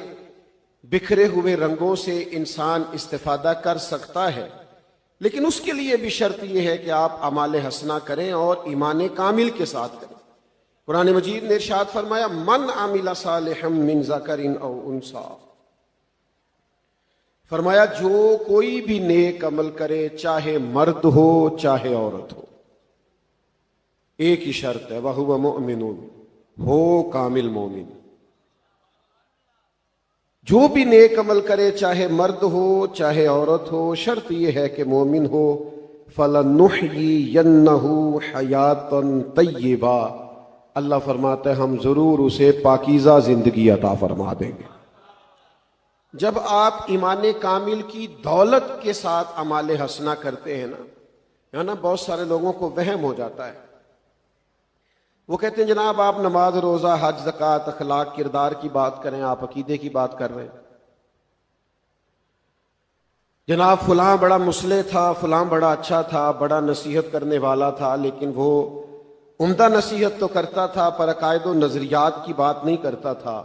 بکھرے ہوئے رنگوں سے انسان استفادہ کر سکتا ہے، لیکن اس کے لیے بھی شرط یہ ہے کہ آپ اعمال حسنہ کریں اور ایمان کامل کے ساتھ کریں. قرآن مجید نے ارشاد فرمایا من عمل صالحا من ذکر او انثی، فرمایا جو کوئی بھی نیک عمل کرے، چاہے مرد ہو چاہے عورت ہو، ایک ہی شرط ہے، وَهُوَ مُؤْمِنٌ، ہو کامل مومن. جو بھی نیک عمل کرے، چاہے مرد ہو چاہے عورت ہو، شرط یہ ہے کہ مومن ہو. فَلَنُحْيِيَنَّهُ حَيَاةً طَيِّبَةً، اللہ فرماتا ہے ہم ضرور اسے پاکیزہ زندگی عطا فرما دیں گے. جب آپ ایمان کامل کی دولت کے ساتھ اعمال حسنہ کرتے ہیں نا، بہت سارے لوگوں کو وہم ہو جاتا ہے، وہ کہتے ہیں جناب آپ نماز روزہ حج زکوٰۃ اخلاق کردار کی بات کریں، آپ عقیدے کی بات کر رہے ہیں۔ جناب فلاں بڑا مصلح تھا، فلاں بڑا اچھا تھا، بڑا نصیحت کرنے والا تھا، لیکن وہ عمدہ نصیحت تو کرتا تھا پر عقائد و نظریات کی بات نہیں کرتا تھا۔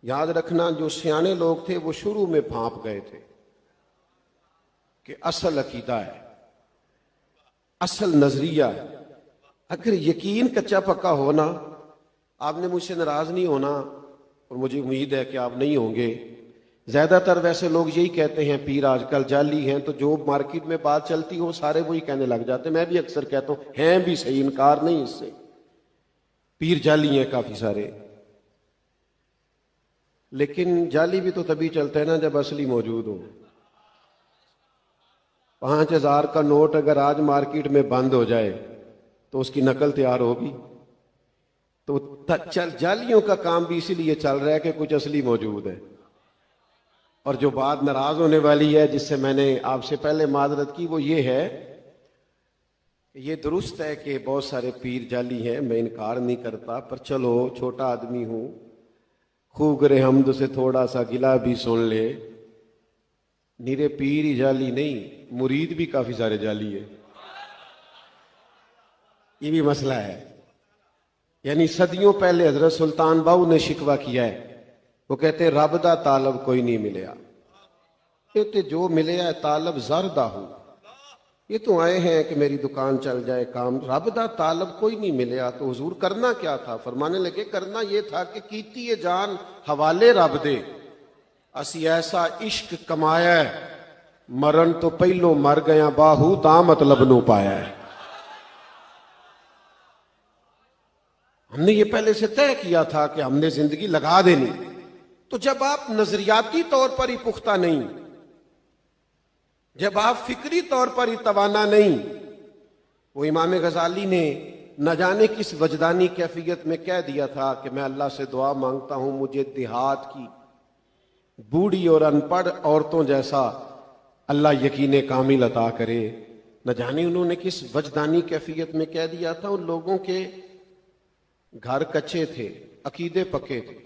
یاد رکھنا جو سیانے لوگ تھے وہ شروع میں بھانپ گئے تھے کہ اصل عقیدہ ہے، اصل نظریہ ہے۔ اگر یقین کچا پکا ہونا، آپ نے مجھ سے ناراض نہیں ہونا، اور مجھے امید ہے کہ آپ نہیں ہوں گے۔ زیادہ تر ویسے لوگ یہی کہتے ہیں پیر آج کل جعلی ہیں، تو جو مارکیٹ میں بات چلتی ہو سارے وہی کہنے لگ جاتے ہیں۔ میں بھی اکثر کہتا ہوں ہیں بھی صحیح، انکار نہیں اس سے، پیر جعلی ہیں کافی سارے، لیکن جعلی بھی تو تبھی چلتا ہے نا جب اصلی موجود ہو۔ 5000 کا نوٹ اگر آج مارکیٹ میں بند ہو جائے تو اس کی نقل تیار ہوگی؟ تو جعلیوں کا کام بھی اسی لیے چل رہا ہے کہ کچھ اصلی موجود ہے۔ اور جو بات ناراض ہونے والی ہے، جس سے میں نے آپ سے پہلے معذرت کی، وہ یہ ہے کہ یہ درست ہے کہ بہت سارے پیر جعلی ہیں، میں انکار نہیں کرتا، پر چلو چھوٹا آدمی ہوں، خوب کرے حمد سے تھوڑا سا گلہ بھی سن لے۔ نیرے پیر ہی جعلی نہیں، مرید بھی کافی سارے جعلی ہے، یہ بھی مسئلہ ہے۔ یعنی صدیوں پہلے حضرت سلطان باہو نے شکوہ کیا ہے، وہ کہتے ہیں رب دا طالب کوئی نہیں ملیا، کہتے جو ملیا ہے طالب زردہ ہو، یہ تو آئے ہیں کہ میری دکان چل جائے کام، رب دا طالب کوئی نہیں ملیا۔ تو حضور کرنا کیا تھا؟ فرمانے لگے کرنا یہ تھا کہ کیتی ہے جان حوالے رب دے، اسی ایسا عشق کمایا ہے، مرن تو پہلو مر گیا باہو تا مطلب نو پایا ہے۔ ہم نے یہ پہلے سے طے کیا تھا کہ ہم نے زندگی لگا دینی۔ تو جب آپ نظریاتی طور پر ہی پختہ نہیں، جب آپ فکری طور پر ہی توانا نہیں، وہ امام غزالی نے نہ جانے کس وجدانی کیفیت میں کہہ دیا تھا کہ میں اللہ سے دعا مانگتا ہوں مجھے دیہات کی بوڑھی اور ان پڑھ عورتوں جیسا اللہ یقین کامل عطا کرے۔ نہ جانے انہوں نے کس وجدانی کیفیت میں کہہ دیا تھا۔ ان لوگوں کے گھر کچے تھے، عقیدے پکے تھے۔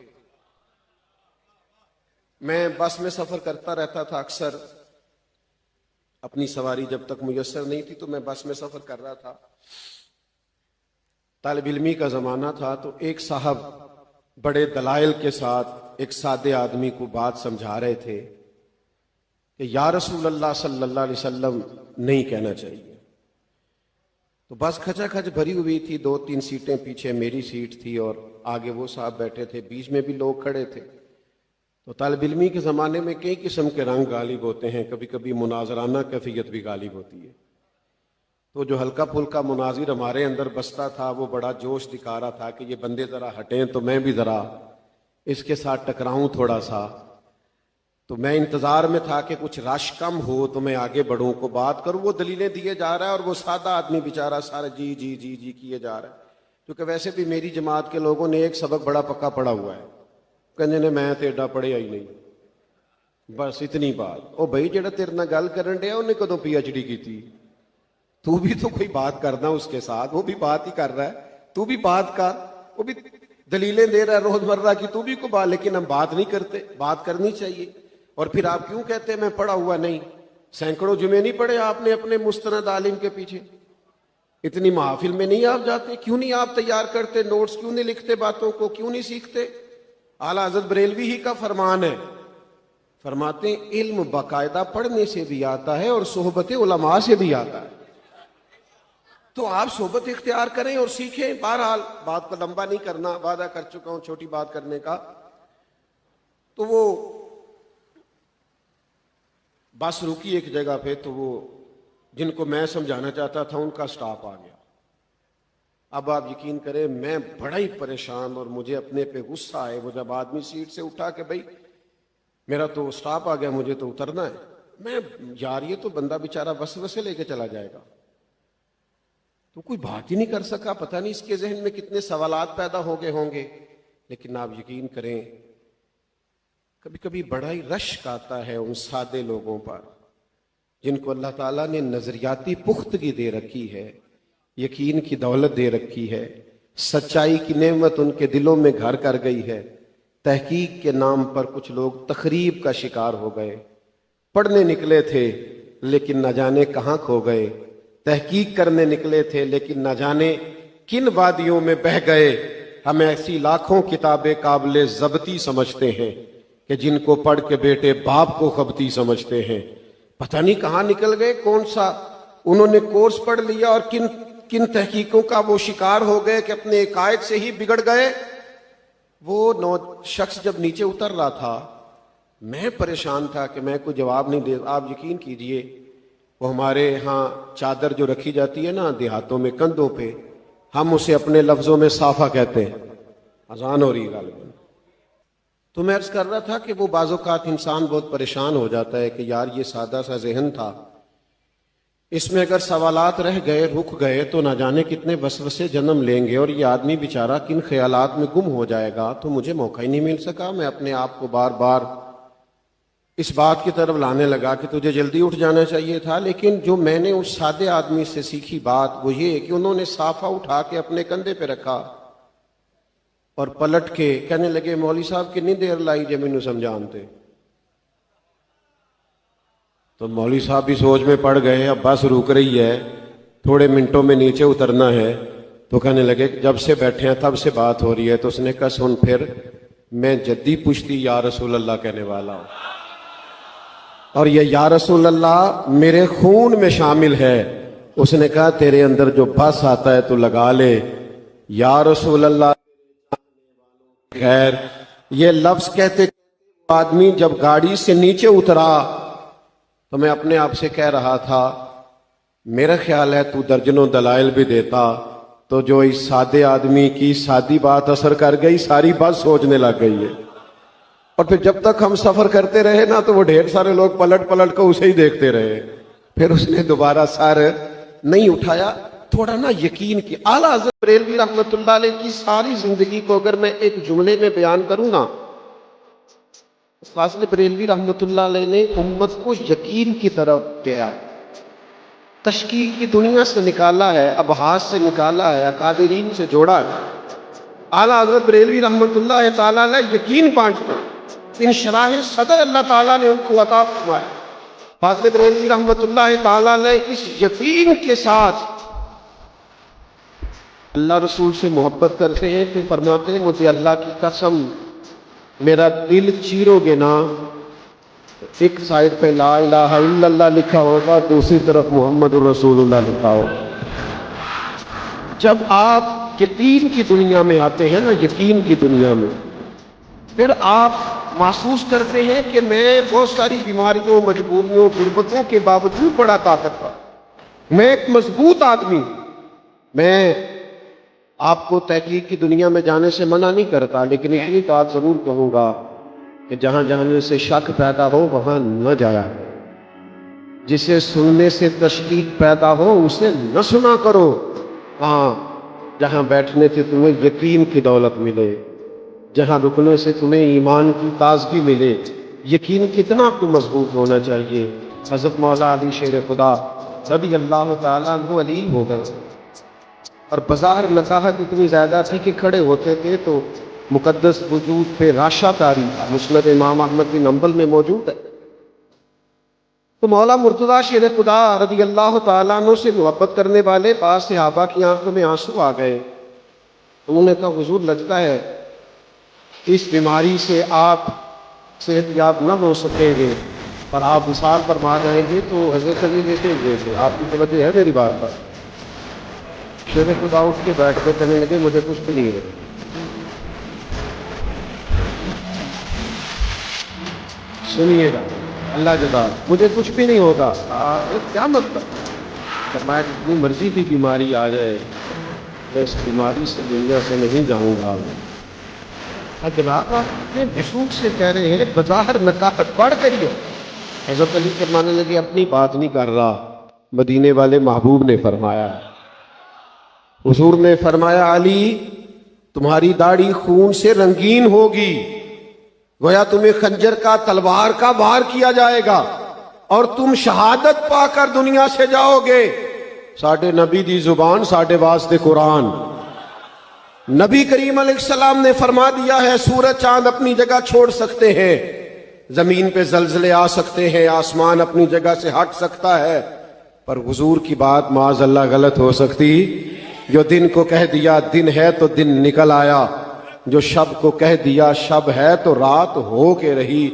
میں بس میں سفر کرتا رہتا تھا اکثر، اپنی سواری جب تک میسر نہیں تھی تو میں بس میں سفر کر رہا تھا۔ طالب علمی کا زمانہ تھا، تو ایک صاحب بڑے دلائل کے ساتھ ایک سادے آدمی کو بات سمجھا رہے تھے کہ یا رسول اللہ صلی اللہ علیہ وسلم نہیں کہنا چاہیے۔ تو بس کھچا کھچ بھری ہوئی تھی، 2-3 سیٹیں پیچھے میری سیٹ تھی اور آگے وہ صاحب بیٹھے تھے، بیچ میں بھی لوگ کھڑے تھے۔ تو طالب علمی کے زمانے میں کئی قسم کے رنگ غالب ہوتے ہیں، کبھی کبھی مناظرانہ کیفیت بھی غالب ہوتی ہے۔ تو جو ہلکا پھلکا مناظر ہمارے اندر بستا تھا وہ بڑا جوش دکھا رہا تھا کہ یہ بندے ذرا ہٹیں تو میں بھی ذرا اس کے ساتھ ٹکراؤں تھوڑا سا۔ تو میں انتظار میں تھا کہ کچھ رش کم ہو تو میں آگے بڑھوں، کو بات کروں۔ وہ دلیلیں دیے جا رہا ہے اور وہ سادہ آدمی بیچارہ سارا جی جی جی جی کیے جا رہا ہے، کیونکہ ویسے بھی میری جماعت کے لوگوں نے ایک سبق بڑا پکا پڑا ہوا ہے، کہنے نے میں تے ایڈا پڑھیا ہی نہیں، بس اتنی بات۔ او بھائی جڑا تیرے نال گل کرن ڈیا انہیں کدوں پی ایچ ڈی کی؟ تو بھی تو کوئی بات کرنا اس کے ساتھ، وہ بھی بات ہی کر رہا ہے، تو بھی بات کر، وہ بھی دلیلیں دے رہا ہے روز مرہ کی، تو بھی کو بات، لیکن ہم بات نہیں کرتے۔ بات کرنی چاہیے۔ اور پھر آپ کیوں کہتے ہیں میں پڑھا ہوا نہیں؟ سینکڑوں جمعے نہیں پڑھے آپ نے اپنے مستند عالم کے پیچھے؟ اتنی محافل میں نہیں آپ جاتے؟ کیوں نہیں آپ تیار کرتے نوٹس؟ کیوں نہیں لکھتے باتوں کو؟ کیوں نہیں سیکھتے؟ اعلیٰ حضرت بریلوی ہی کا فرمان ہے، فرماتے ہیں علم باقاعدہ پڑھنے سے بھی آتا ہے اور صحبت علماء سے بھی آتا ہے۔ تو آپ صحبت اختیار کریں اور سیکھیں۔ بہرحال بات کو لمبا نہیں کرنا، وعدہ کر چکا ہوں چھوٹی بات کرنے کا۔ تو وہ بس رکی ایک جگہ پہ، تو وہ جن کو میں سمجھانا چاہتا تھا ان کا سٹاپ آ گیا۔ اب آپ یقین کریں میں بڑا ہی پریشان اور مجھے اپنے پہ غصہ آئے۔ وہ جب آدمی سیٹ سے اٹھا کہ بھائی میرا تو سٹاپ آ گیا، مجھے تو اترنا ہے، میں یار یہ تو بندہ بیچارہ وسوسے لے کے چلا جائے گا، تو کوئی بات ہی نہیں کر سکا۔ پتہ نہیں اس کے ذہن میں کتنے سوالات پیدا ہو گئے ہوں گے۔ لیکن آپ یقین کریں کبھی کبھی بڑا ہی رشک آتا ہے ان سادے لوگوں پر جن کو اللہ تعالیٰ نے نظریاتی پختگی دے رکھی ہے، یقین کی دولت دے رکھی ہے، سچائی کی نعمت ان کے دلوں میں گھر کر گئی ہے. تحقیق کے نام پر کچھ لوگ تخریب کا شکار ہو گئے. پڑھنے نکلے تھے لیکن نہ جانے کہاں کھو گئے. تحقیق کرنے نکلے تھے لیکن نہ جانے کن وادیوں میں بہہ گئے. ہم ایسی لاکھوں کتابیں قابل ضبطی سمجھتے ہیں کہ جن کو پڑھ کے بیٹے باپ کو خبطی سمجھتے ہیں. پتہ نہیں کہاں نکل گئے, کون سا انہوں نے کورس پڑھ لیا اور کن تحقیقوں کا وہ شکار ہو گئے کہ اپنے عقائد سے ہی بگڑ گئے. وہ شخص جب نیچے اتر رہا تھا میں پریشان تھا کہ میں کوئی جواب نہیں دے. آپ یقین کیجئے وہ ہمارے ہاں چادر جو رکھی جاتی ہے نا دیہاتوں میں کندھوں پہ, ہم اسے اپنے لفظوں میں صافہ کہتے ہیں. اذان ہو رہی ہے غالباً. تو میں عرض کر رہا تھا کہ وہ بعض اوقات انسان بہت پریشان ہو جاتا ہے کہ یار یہ سادہ سا ذہن تھا, اس میں اگر سوالات رہ گئے رک گئے تو نہ جانے کتنے وسوسے جنم لیں گے, اور یہ آدمی بیچارہ کن خیالات میں گم ہو جائے گا. تو مجھے موقع ہی نہیں مل سکا. میں اپنے آپ کو بار بار اس بات کی طرف لانے لگا کہ تجھے جلدی اٹھ جانا چاہیے تھا. لیکن جو میں نے اس سادے آدمی سے سیکھی بات وہ یہ کہ انہوں نے صافہ اٹھا کے اپنے کندھے پہ رکھا اور پلٹ کے کہنے لگے مولوی صاحب کتنی دیر لائی جے مینوں سمجھانتے. تو مولوی صاحب بھی سوچ میں پڑ گئے, اب بس رک رہی ہے, تھوڑے منٹوں میں نیچے اترنا ہے. تو کہنے لگے جب سے بیٹھے ہیں تب سے بات ہو رہی ہے. تو اس نے کہا سن پھر میں جدی پشتی یا رسول اللہ کہنے والا ہوں, اور یہ یا رسول اللہ میرے خون میں شامل ہے. اس نے کہا تیرے اندر جو بس آتا ہے تو لگا لے. یا رسول اللہ خیر یہ لفظ کہتے آدمی جب گاڑی سے نیچے اترا تو میں اپنے آپ سے کہہ رہا تھا میرا خیال ہے تو درجنوں دلائل بھی دیتا تو جو اس سادے آدمی کی سادی بات اثر کر گئی, ساری بات سوچنے لگ گئی ہے. اور پھر جب تک ہم سفر کرتے رہے نا تو وہ ڈھیر سارے لوگ پلٹ پلٹ کو اسے ہی دیکھتے رہے. پھر اس نے دوبارہ سر نہیں اٹھایا. تھوڑا نا یقین کی اعلیٰ حضرت بریلوی رحمۃ اللہ علیہ کی ساری زندگی کو اگر میں ایک جملے میں بیان کروں نا, فاضل بریلوی رحمۃ اللہ علیہ نے امت کو یقین کی طرف کیا, تشکیک کی دنیا سے نکالا ہے, ابحاث سے نکالا ہے, اکابرین سے جوڑا ہے. اعلیٰ حضرت بریلوی رحمۃ اللہ تعالیٰ علیہ یقین بانٹنا انشراح صدر اللہ تعالیٰ نے ان کو عطا فرمایا. فاضل بریلوی رحمۃ اللہ تعالیٰ علیہ اس یقین کے ساتھ اللہ رسول سے محبت کرتے ہیں کہ فرماتے ہیں مجھے اللہ کی قسم میرا دل چیرو گے نا, ایک سائڈ پہ لا الہ الا اللہ لکھا ہوگا, دوسری طرف محمد الرسول اللہ لکھا ہوگا. جب آپ یقین کی دنیا میں آتے ہیں نا, یقین کی دنیا میں, پھر آپ محسوس کرتے ہیں کہ میں بہت ساری بیماریوں مجبوریوں غربتوں کے باوجود بڑا طاقتور, میں ایک مضبوط آدمی. میں آپ کو تحقیق کی دنیا میں جانے سے منع نہیں کرتا, لیکن اتنی بات ضرور کہوں گا کہ جہاں جانے سے شک پیدا ہو وہاں نہ جایا. جسے سننے سے تشکیک پیدا ہو اسے نہ سنا کرو. ہاں جہاں بیٹھنے سے تمہیں یقین کی دولت ملے, جہاں رکنے سے تمہیں ایمان کی تازگی ملے. یقین کتنا تو مضبوط ہونا چاہیے. حضرت مولا علی شیر خدا رضی اللہ تعالیٰ عنہ علیم ہو گئے, اور بظاہر نصاحت اتنی زیادہ تھی کہ کھڑے ہوتے تھے تو مقدس وجود پہ راشا تاری مسند امام احمد بن حنبل میں موجود ہے. تو مولا مرتضیٰ شیر خدا رضی اللہ تعالیٰ عنہ سے محبت کرنے والے بعض صحابہ کی آنکھوں میں آنسو آ گئے. انہوں نے کہا حضور لگتا ہے اس بیماری سے آپ صحت یاب نہ ہو سکیں گے, اور آپ وصال فرما جائیں گے تو حضرت علی دیکھیں گے. آپ کی توجہ ہے میری بات پر؟ شیر خدا اٹھ کے بیٹھ کے کہنے لگے مجھے کچھ بھی نہیں ہے. سنیے گا اللہ جزا, مجھے کچھ بھی نہیں ہوگا. کیا مطلب؟ میں جتنی مرضی کی بیماری آ جائے میں اس بیماری سے دنیا سے نہیں جاؤں گا. جناب اپنے محسوس سے کہہ رہے ہیں, بظاہر نقاہت پڑھ کریے. حضرت علی فرمانے لگے اپنی بات نہیں کر رہا, مدینے والے محبوب نے فرمایا. حضور نے فرمایا علی تمہاری داڑھی خون سے رنگین ہوگی, گویا تمہیں خنجر کا تلوار کا وار کیا جائے گا, اور تم شہادت پا کر دنیا سے جاؤ گے. ساڈے نبی دی زبان ساڈے واسطے قرآن. نبی کریم علیہ السلام نے فرما دیا ہے سورج چاند اپنی جگہ چھوڑ سکتے ہیں، زمین پہ زلزلے آ سکتے ہیں، آسمان اپنی جگہ سے ہٹ سکتا ہے، پر حضور کی بات معاذ اللہ غلط ہو سکتی؟ جو دن کو کہہ دیا دن ہے تو دن نکل آیا، جو شب کو کہہ دیا شب ہے تو رات ہو کے رہی،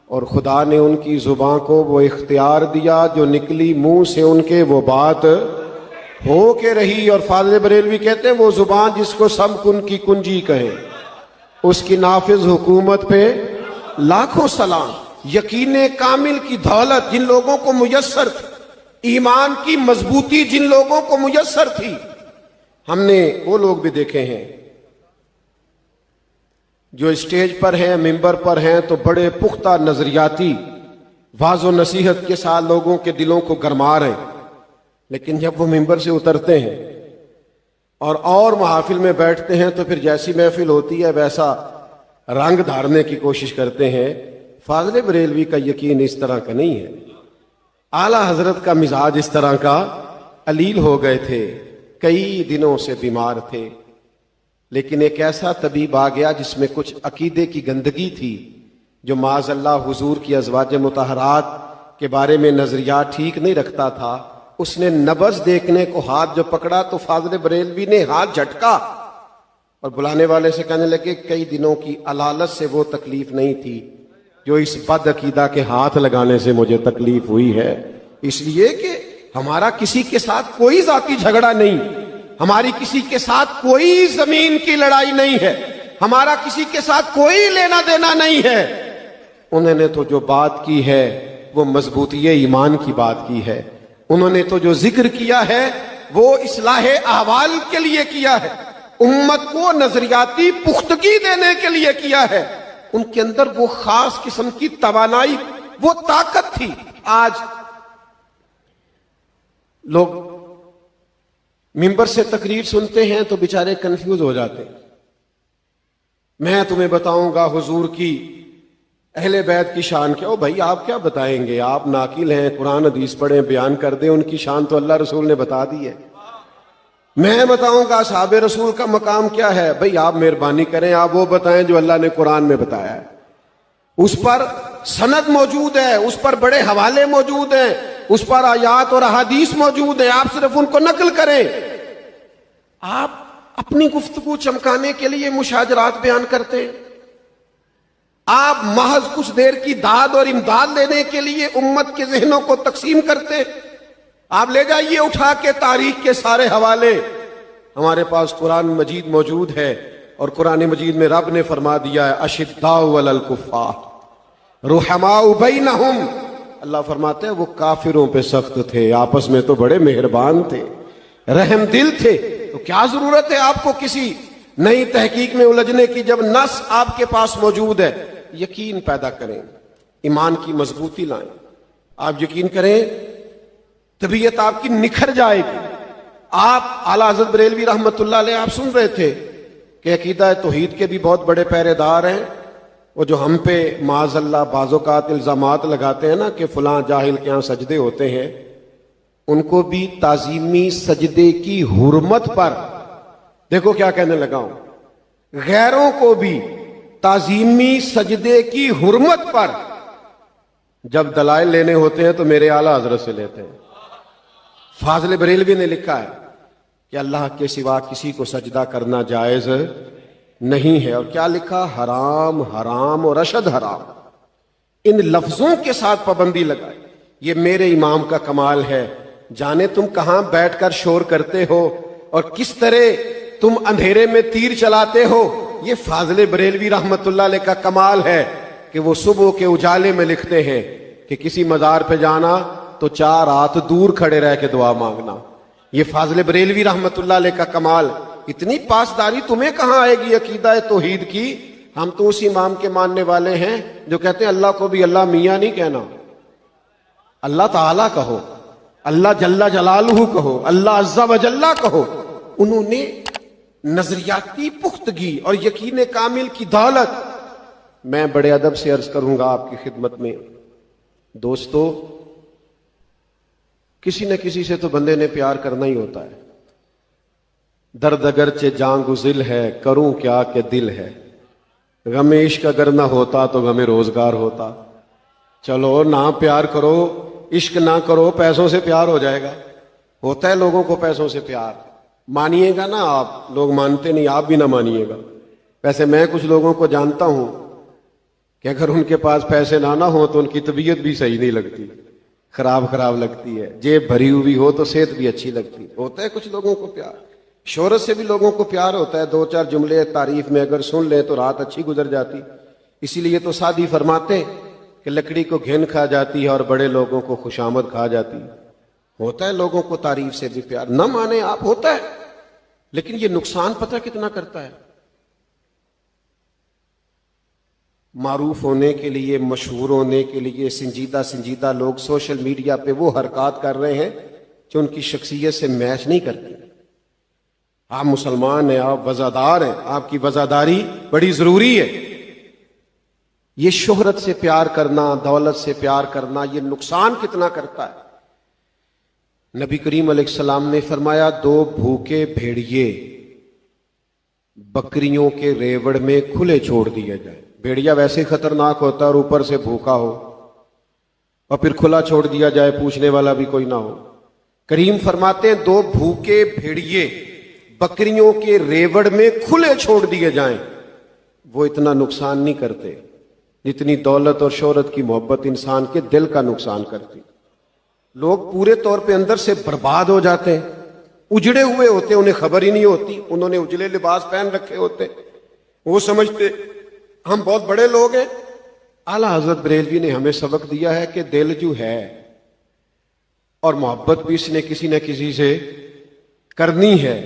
اور خدا نے ان کی زبان کو وہ اختیار دیا جو نکلی منہ سے ان کے وہ بات ہو کے رہی۔ اور فاضل بریلوی کہتے ہیں وہ زبان جس کو سب کن کی کنجی کہے، اس کی نافذ حکومت پہ لاکھوں سلام۔ یقین کامل کی دولت جن لوگوں کو میسر تھی، ایمان کی مضبوطی جن لوگوں کو میسر تھی، ہم نے وہ لوگ بھی دیکھے ہیں جو اسٹیج پر ہیں، ممبر پر ہیں تو بڑے پختہ نظریاتی واعظ و نصیحت کے ساتھ لوگوں کے دلوں کو گرما رہے ہیں، لیکن جب وہ ممبر سے اترتے ہیں اور محافل میں بیٹھتے ہیں تو پھر جیسی محفل ہوتی ہے ویسا رنگ دھارنے کی کوشش کرتے ہیں۔ فاضل بریلوی کا یقین اس طرح کا نہیں ہے، اعلیٰ حضرت کا مزاج اس طرح کا علیل ہو گئے تھے، کئی دنوں سے بیمار تھے، لیکن ایک ایسا طبیب آ گیا جس میں کچھ عقیدے کی گندگی تھی، جو معاذ اللہ حضور کی ازواج مطہرات کے بارے میں نظریات ٹھیک نہیں رکھتا تھا۔ اس نے نبض دیکھنے کو ہاتھ جو پکڑا تو فاضل بریلوی نے ہاتھ جھٹکا اور بلانے والے سے کہنے لگے کئی دنوں کی علالت سے وہ تکلیف نہیں تھی جو اس بد عقیدہ کے ہاتھ لگانے سے مجھے تکلیف ہوئی ہے، اس لیے کہ ہمارا کسی کے ساتھ کوئی ذاتی جھگڑا نہیں، ہماری کسی کے ساتھ کوئی زمین کی لڑائی نہیں ہے، ہمارا کسی کے ساتھ کوئی لینا دینا نہیں ہے۔ انہوں نے تو جو بات کی ہے وہ مضبوطی ایمان کی بات کی ہے، انہوں نے تو جو ذکر کیا ہے وہ اصلاح احوال کے لیے کیا ہے، امت کو نظریاتی پختگی دینے کے لیے کیا ہے، ان کے اندر وہ خاص قسم کی توانائی، وہ طاقت تھی۔ آج لوگ ممبر سے تقریر سنتے ہیں تو بیچارے کنفیوز ہو جاتے ہیں۔ میں تمہیں بتاؤں گا حضور کی اہل بیت کی شان کیا؟ او بھائی آپ کیا بتائیں گے، آپ ناقل ہیں، قرآن حدیث پڑھیں، بیان کر دیں، ان کی شان تو اللہ رسول نے بتا دی ہے۔ میں بتاؤں گا اصحاب رسول کا مقام کیا ہے؟ بھائی آپ مہربانی کریں، آپ وہ بتائیں جو اللہ نے قرآن میں بتایا ہے، اس پر سند موجود ہے، اس پر بڑے حوالے موجود ہیں، اس پر آیات اور احادیث موجود ہیں، آپ صرف ان کو نقل کریں۔ آپ اپنی گفتگو چمکانے کے لیے مشاجرات بیان کرتے ہیں، آپ محض کچھ دیر کی داد اور امداد لینے کے لیے امت کے ذہنوں کو تقسیم کرتے۔ آپ لے جائیے اٹھا کے تاریخ کے سارے حوالے، ہمارے پاس قرآن مجید موجود ہے، اور قرآن مجید میں رب نے فرما دیا ہے اشداء علی الکفار رحماء بینہم، اللہ فرماتے ہیں وہ کافروں پہ سخت تھے، آپس میں تو بڑے مہربان تھے، رحم دل تھے۔ تو کیا ضرورت ہے آپ کو کسی نئی تحقیق میں الجھنے کی جب نص آپ کے پاس موجود ہے؟ یقین پیدا کریں، ایمان کی مضبوطی لائیں، آپ یقین کریں طبیعت آپ کی نکھر جائے گی۔ آپ اعلیٰ حضرت بریلوی رحمت اللہ علیہ آپ سن رہے تھے کہ عقیدہ توحید کے بھی بہت بڑے پہرے دار ہیں، وہ جو ہم پہ معاذ اللہ بعض اوقات الزامات لگاتے ہیں نا کہ فلاں جاہل کے ہاں سجدے ہوتے ہیں، ان کو بھی تعظیمی سجدے کی حرمت پر دیکھو کیا کہنے لگا ہوں، غیروں کو بھی تعظیمی سجدے کی حرمت پر جب دلائل لینے ہوتے ہیں تو میرے اعلیٰ حضرت سے لیتے ہیں۔ فاضل بریلوی نے لکھا ہے کہ اللہ کے سوا کسی کو سجدہ کرنا جائز نہیں ہے، اور کیا لکھا؟ حرام حرام اور اشد حرام، ان لفظوں کے ساتھ پابندی لگائی۔ یہ میرے امام کا کمال ہے، جانے تم کہاں بیٹھ کر شور کرتے ہو اور کس طرح تم اندھیرے میں تیر چلاتے ہو، یہ فاضل بریلوی رحمت اللہ علیہ کا کمال ہے کہ وہ صبح کے اجالے میں لکھتے ہیں کہ کسی مزار پہ جانا تو 4 ہاتھ دور کھڑے رہ کے دعا مانگنا۔ یہ فاضل بریلوی رحمت اللہ علیہ کا کمال۔ اتنی پاسداری تمہیں کہاں آئے گی عقیدہ توحید کی؟ ہم تو اس امام کے ماننے والے ہیں جو کہتے ہیں اللہ کو بھی اللہ میاں نہیں کہنا، اللہ تعالیٰ کہو، اللہ جل جلالہ کہو، اللہ عز و جل کہو۔ انہوں نے نظریاتی پختگی اور یقین کامل کی دولت، میں بڑے ادب سے عرض کروں گا آپ کی خدمت میں دوستو، کسی نہ کسی سے تو بندے نے پیار کرنا ہی ہوتا ہے۔ درد اگرچہ جاں گزل ہے، کروں کیا کہ دل ہے، غم عشق اگر نہ ہوتا تو غم روزگار ہوتا۔ چلو نہ پیار کرو، عشق نہ کرو، پیسوں سے پیار ہو جائے گا۔ ہوتا ہے لوگوں کو پیسوں سے پیار، مانیے گا نا آپ، لوگ مانتے نہیں، آپ بھی نہ مانیے گا۔ ویسے میں کچھ لوگوں کو جانتا ہوں کہ اگر ان کے پاس پیسے نہ ہوں تو ان کی طبیعت بھی صحیح نہیں لگتی، خراب لگتی ہے، جیب بھری ہوئی ہو تو صحت بھی اچھی لگتی ہے۔ ہوتا ہے کچھ لوگوں کو پیار، شہرت سے بھی لوگوں کو پیار ہوتا ہے، 2-4 جملے تعریف میں اگر سن لیں تو رات اچھی گزر جاتی۔ اسی لیے تو سادی فرماتے کہ لکڑی کو گھن کھا جاتی ہے اور بڑے لوگوں کو خوشامد کھا جاتی ہے۔ ہوتا ہے لوگوں کو تعریف سے بھی پیار، نہ مانے آپ، ہوتا ہے، لیکن یہ نقصان پتہ کتنا کرتا ہے۔ معروف ہونے کے لیے، مشہور ہونے کے لیے سنجیدہ لوگ سوشل میڈیا پہ وہ حرکات کر رہے ہیں جو ان کی شخصیت سے میچ نہیں کرتی۔ آپ مسلمان ہیں، آپ وزادار ہیں، آپ کی وزاداری بڑی ضروری ہے۔ یہ شہرت سے پیار کرنا، دولت سے پیار کرنا، یہ نقصان کتنا کرتا ہے۔ نبی کریم علیہ السلام نے فرمایا 2 بھوکے بھیڑیے بکریوں کے ریوڑ میں کھلے چھوڑ دیے جائیں۔ بھیڑیا ویسے خطرناک ہوتا ہے اور اوپر سے بھوکا ہو، اور پھر کھلا چھوڑ دیا جائے، پوچھنے والا بھی کوئی نہ ہو۔ کریم فرماتے ہیں 2 بھوکے بھیڑیے بکریوں کے ریوڑ میں کھلے چھوڑ دیے جائیں، وہ اتنا نقصان نہیں کرتے جتنی دولت اور شہرت کی محبت انسان کے دل کا نقصان کرتی۔ لوگ پورے طور پہ اندر سے برباد ہو جاتے ہیں، اجڑے ہوئے ہوتے ہیں، انہیں خبر ہی نہیں ہوتی، انہوں نے اجلے لباس پہن رکھے ہوتے، وہ سمجھتے ہم بہت بڑے لوگ ہیں۔ اعلیٰ حضرت بریلوی نے ہمیں سبق دیا ہے کہ دل جو ہے اور محبت بھی اس نے کسی نہ کسی سے کرنی ہے،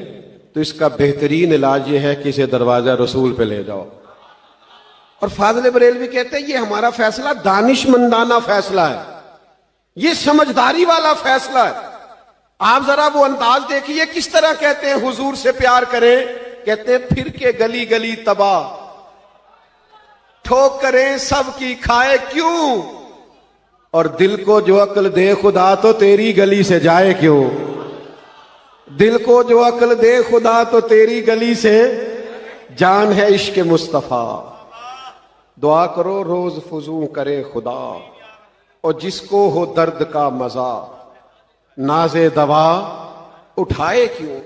تو اس کا بہترین علاج یہ ہے کہ اسے دروازہ رسول پہ لے جاؤ۔ اور فاضل بریلوی کہتے ہیں یہ ہمارا فیصلہ دانش مندانہ فیصلہ ہے، یہ سمجھداری والا فیصلہ ہے۔ آپ ذرا وہ انداز دیکھیے کس طرح کہتے ہیں حضور سے پیار کریں، کہتے ہیں پھر کے گلی گلی تباہ، ٹھوک کریں سب کی کھائے کیوں، اور دل کو جو عقل دے خدا تو تیری گلی سے جائے کیوں، دل کو جو عقل دے خدا تو تیری گلی سے جان ہے عشق مصطفیٰ۔ دعا کرو روز فزوں کرے خدا، اور جس کو ہو درد کا مزہ ناز دوا اٹھائے کیوں۔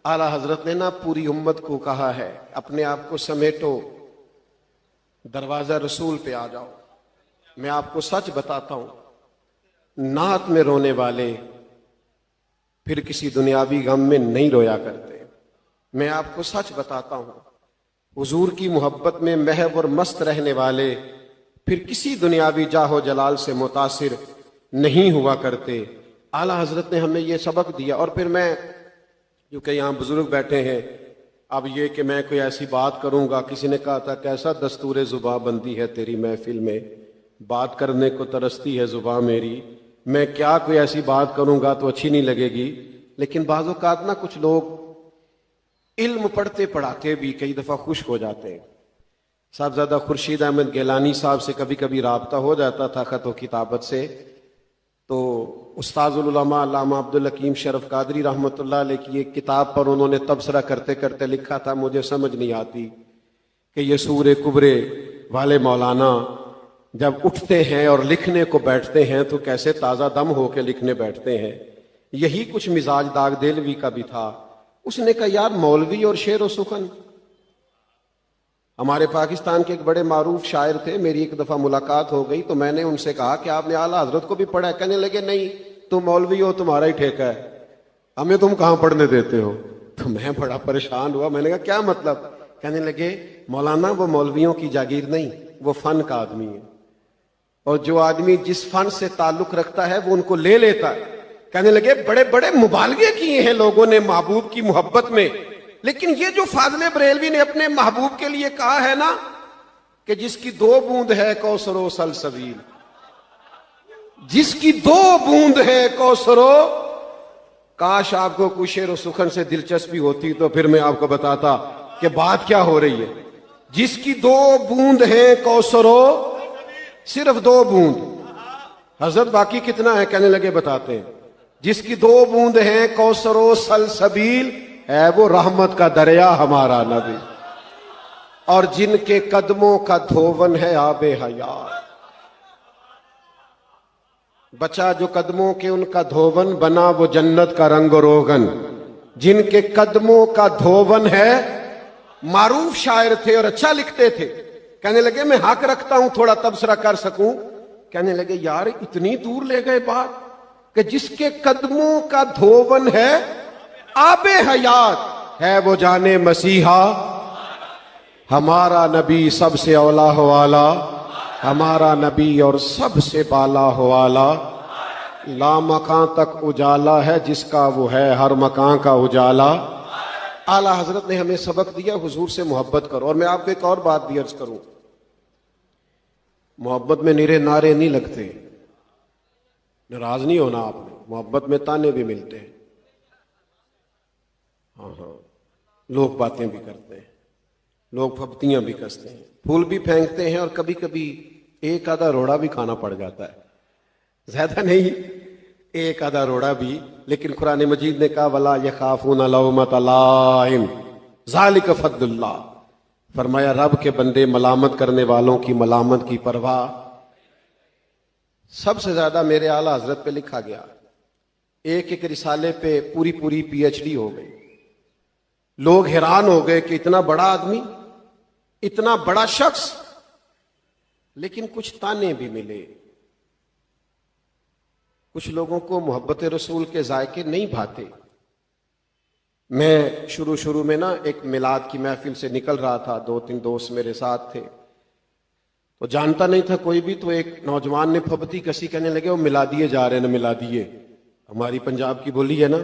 اعلیٰ حضرت نے نا پوری امت کو کہا ہے اپنے آپ کو سمیٹو، دروازہ رسول پہ آ جاؤ۔ میں آپ کو سچ بتاتا ہوں، نعت میں رونے والے پھر کسی دنیاوی غم میں نہیں رویا کرتے۔ میں آپ کو سچ بتاتا ہوں، حضور کی محبت میں محو اور مست رہنے والے پھر کسی دنیاوی جاہ و جلال سے متاثر نہیں ہوا کرتے۔ اعلیٰ حضرت نے ہمیں یہ سبق دیا۔ اور پھر میں جو کہ یہاں بزرگ بیٹھے ہیں، اب یہ کہ میں کوئی ایسی بات کروں گا، کسی نے کہا تھا کیسا دستور زباں بندی ہے تیری محفل میں، بات کرنے کو ترستی ہے زباں میری، میں کیا کوئی ایسی بات کروں گا تو اچھی نہیں لگے گی۔ لیکن بعض اوقات نا کچھ لوگ علم پڑھتے پڑھاتے بھی کئی دفعہ خوش ہو جاتے ہیں۔ صاحبزادہ خورشید احمد گیلانی صاحب سے کبھی کبھی رابطہ ہو جاتا تھا خط و کتابت سے، تو استاذ العلماء علامہ عبدالحکیم شرف قادری رحمۃ اللہ علیہ کی ایک کتاب پر انہوں نے تبصرہ کرتے کرتے لکھا تھا، مجھے سمجھ نہیں آتی کہ یہ سور کبرے والے مولانا جب اٹھتے ہیں اور لکھنے کو بیٹھتے ہیں تو کیسے تازہ دم ہو کے لکھنے بیٹھتے ہیں۔ یہی کچھ مزاج داغ دلوی کا بھی تھا۔ اس نے کہا یار مولوی اور شعر و سخن، ہمارے پاکستان کے ایک بڑے معروف شاعر تھے، میری ایک دفعہ ملاقات ہو گئی تو میں نے ان سے کہا کہ آپ نے اعلیٰ حضرت کو بھی پڑھا ہے؟ کہنے لگے نہیں، تم مولوی ہو، تمہارا ہی ٹھیکہ ہے، ہمیں تم کہاں پڑھنے دیتے ہو۔ تو میں بڑا پریشان ہوا، میں نے کہا کیا مطلب؟ کہنے لگے مولانا وہ مولویوں کی جاگیر نہیں، وہ فن کا آدمی ہے، اور جو آدمی جس فن سے تعلق رکھتا ہے وہ ان کو لے لیتا ہے۔ کہنے لگے بڑے بڑے مبالغے کیے ہیں لوگوں نے محبوب کی محبت میں، لیکن یہ جو فاضل بریلوی نے اپنے محبوب کے لیے کہا ہے نا کہ جس کی 2 بوند ہے کوثر و سلسبیل، جس کی 2 بوند ہے کوثر و، کاش آپ کو کوئی شعر و سخن سے دلچسپی ہوتی تو پھر میں آپ کو بتاتا کہ بات کیا ہو رہی ہے۔ جس کی 2 بوند ہے کوثر و، صرف 2 بوند، حضرت باقی کتنا ہے؟ کہنے لگے بتاتے ہیں، جس کی 2 بوند ہیں کوثر و سلسبیل ہے وہ رحمت کا دریا ہمارا نبی، اور جن کے قدموں کا دھوون ہے آب حیات۔ بچا جو قدموں کے ان کا دھوون بنا وہ جنت کا رنگ و روغن، جن کے قدموں کا دھوون ہے۔ معروف شاعر تھے اور اچھا لکھتے تھے، کہنے لگے میں حق رکھتا ہوں تھوڑا تبصرہ کر سکوں۔ کہنے لگے یار اتنی دور لے گئے بات کہ جس کے قدموں کا دھوون ہے آب حیات، ہے وہ جانے مسیحا ہمارا نبی سب سے اولا والا، ہمارا نبی اور سب سے بالا والا، لامکاں تک اجالا ہے جس کا وہ ہے ہر مکان کا اجالا۔ اعلیٰ حضرت نے ہمیں سبق دیا حضور سے محبت کرو۔ اور میں آپ کو ایک اور بات بھی عرض کروں، محبت میں نرے نعرے نہیں لگتے، ناراض نہیں ہونا آپ نے، محبت میں تانے بھی ملتے ہیں، ہاں لوگ باتیں بھی کرتے ہیں، لوگ پھپتیاں بھی کستے ہیں، پھول بھی پھینکتے ہیں، اور کبھی کبھی ایک آدھا روڑا بھی کھانا پڑ جاتا ہے، زیادہ نہیں ایک آدھا روڑا بھی۔ لیکن قرآن مجید نے کہا وَلَا يَخَافُونَ لَوْمَةَ لَائِمٍ ذَلِكَ فَضْلُ اللَّهِ، فرمایا رب کے بندے ملامت کرنے والوں کی ملامت کی پرواہ۔ سب سے زیادہ میرے اعلیٰ حضرت پہ لکھا گیا، ایک ایک رسالے پہ پوری پوری پی ایچ ڈی ہو گئی۔ لوگ حیران ہو گئے کہ اتنا بڑا آدمی، اتنا بڑا شخص، لیکن کچھ تانے بھی ملے۔ کچھ لوگوں کو محبت رسول کے ذائقے نہیں بھاتے۔ میں شروع میں نا ایک میلاد کی محفل سے نکل رہا تھا، 2-3 دوست میرے ساتھ تھے، تو جانتا نہیں تھا کوئی بھی، تو ایک نوجوان نے پھپتی کسی کہنے لگے وہ ملادیے جا رہے ہیں نا، ملادیے ہماری پنجاب کی بولی ہے نا۔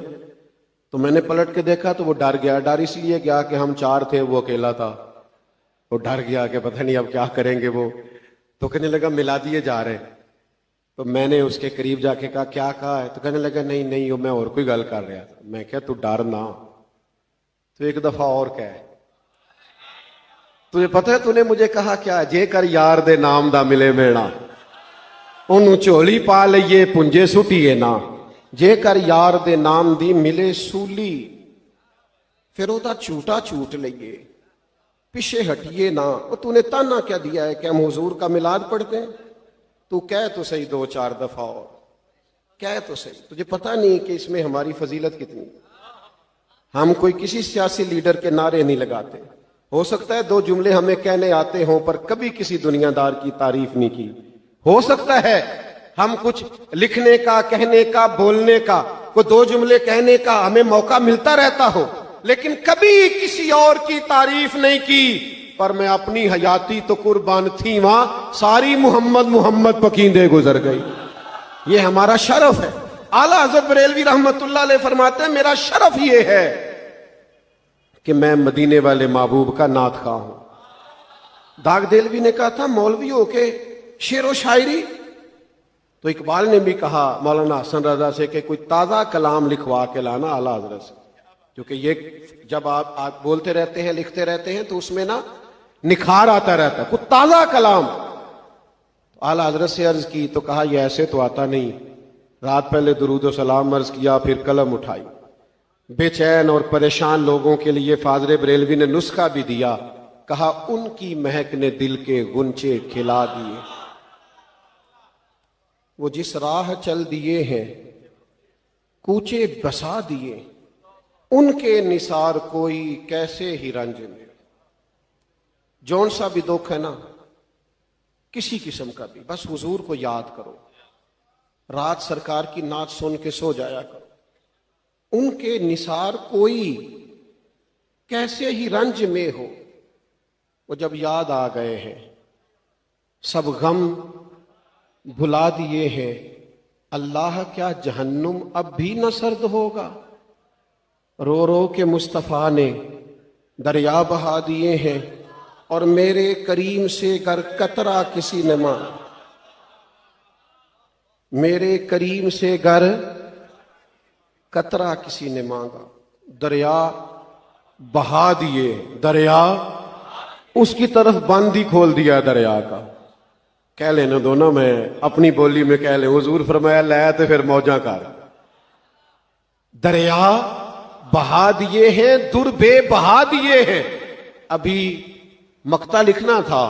تو میں نے پلٹ کے دیکھا تو وہ ڈر گیا، ڈر اس لیے گیا کہ ہم 4 تھے وہ اکیلا تھا، وہ ڈر گیا کہ پتہ نہیں اب کیا کریں گے وہ، تو کہنے لگا ملادیے جا رہے ہیں۔ تو میں نے اس کے قریب جا کے کہا کیا کہا ہے، تو کہنے لگا نہیں میں اور کوئی گل کر رہا تھا۔ میں کہا تو ڈر نہ، تو ایک دفعہ اور کہے تجھے پتہ ہے تو نے مجھے کہا کیا، جے کر یار دے نام دا ملے میڑا انہوں چولی پا لئیے پنجے سٹیے نا، جے کر یار دے نام دی ملے سولی پھر وہ دا چھوٹا چھوٹ لئیے پیچھے ہٹیے نا۔ اور تو نے تانا کیا دیا ہے کہ ہم حضور کا میلاد پڑھتے ہیں، تو کہہ تو صحیح 2-4 دفعہ اور کہہ تو صحیح، تجھے پتہ نہیں کہ اس میں ہماری فضیلت کتنی۔ ہم کوئی کسی سیاسی لیڈر کے نعرے نہیں لگاتے، ہو سکتا ہے 2 جملے ہمیں کہنے آتے ہوں پر کبھی کسی دنیا دار کی تعریف نہیں کی، ہو سکتا ہے ہم کچھ لکھنے کا، کہنے کا، بولنے کا، کوئی 2 جملے کہنے کا ہمیں موقع ملتا رہتا ہو، لیکن کبھی کسی اور کی تعریف نہیں کی۔ پر میں اپنی حیاتی تو قربان تھی وہاں، ساری محمد پکیندے گزر گئی۔ یہ ہمارا شرف ہے۔ اعلیٰ حضرت بریلوی رحمت اللہ علیہ فرماتے ہیں میرا شرف یہ ہے کہ میں مدینے والے محبوب کا نعت خواہ ہوں۔ داغ دہلوی نے کہا تھا مولوی ہو کے شعر و شاعری، تو اقبال نے بھی کہا مولانا حسن رضا سے کہ کوئی تازہ کلام لکھوا کے لانا اعلیٰ حضرت سے، کیونکہ یہ جب آپ بولتے رہتے ہیں لکھتے رہتے ہیں تو اس میں نا نکھار آتا رہتا ہے، کوئی تازہ کلام۔ اعلیٰ حضرت سے عرض کی تو کہا یہ ایسے تو آتا نہیں، رات پہلے درود و سلام عرض کیا، پھر قلم اٹھائی، بے چین اور پریشان لوگوں کے لیے فاضل بریلوی نے نسخہ بھی دیا، کہا ان کی مہک نے دل کے غنچے کھلا دیے، وہ جس راہ چل دیے ہیں کوچے بسا دیے، ان کے نثار کوئی کیسے ہی رنج میں۔ جون سا بھی دکھ ہے نا، کسی قسم کا بھی، بس حضور کو یاد کرو، رات سرکار کی نعت سن کے سو جایا کرو، ان کے نثار کوئی کیسے ہی رنج میں ہو۔ وہ جب یاد آ گئے ہیں سب غم بھلا دیے ہیں، اللہ کیا جہنم اب بھی نہ سرد ہوگا، رو رو کے مصطفیٰ نے دریا بہا دیے ہیں، اور میرے کریم سے گر قطرہ کسی نے مانگا، میرے کریم سے گر قطرہ کسی نے مانگا، دریا بہا دیے، دریا اس کی طرف بند ہی کھول دیا دریا کا۔ کہہ لینا دونوں میں اپنی بولی میں کہہ لیں، حضور فرمایا لے تو پھر موجاں کر، دریا بہا دیے ہیں در بے بہا دیے ہیں. ابھی مقطع لکھنا تھا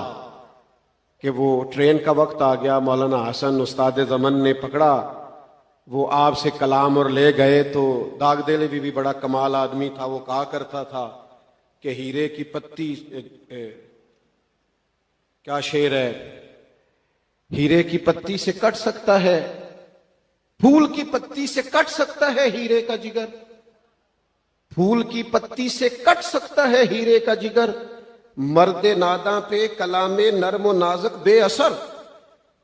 کہ وہ ٹرین کا وقت آ گیا, مولانا حسن استاد زمن نے پکڑا, وہ آپ سے کلام اور لے گئے. تو داغ دہلوی بھی بڑا کمال آدمی تھا, وہ کہا کرتا تھا کہ ہیرے کی پتی, کیا شعر ہے, ہیرے کی پتی سے کٹ سکتا ہے, پھول کی پتی سے کٹ سکتا ہے ہیرے کا جگر, پھول کی پتی سے کٹ سکتا ہے ہیرے کا جگر, مرد ناداں پہ کلام نرم و نازک بے اثر.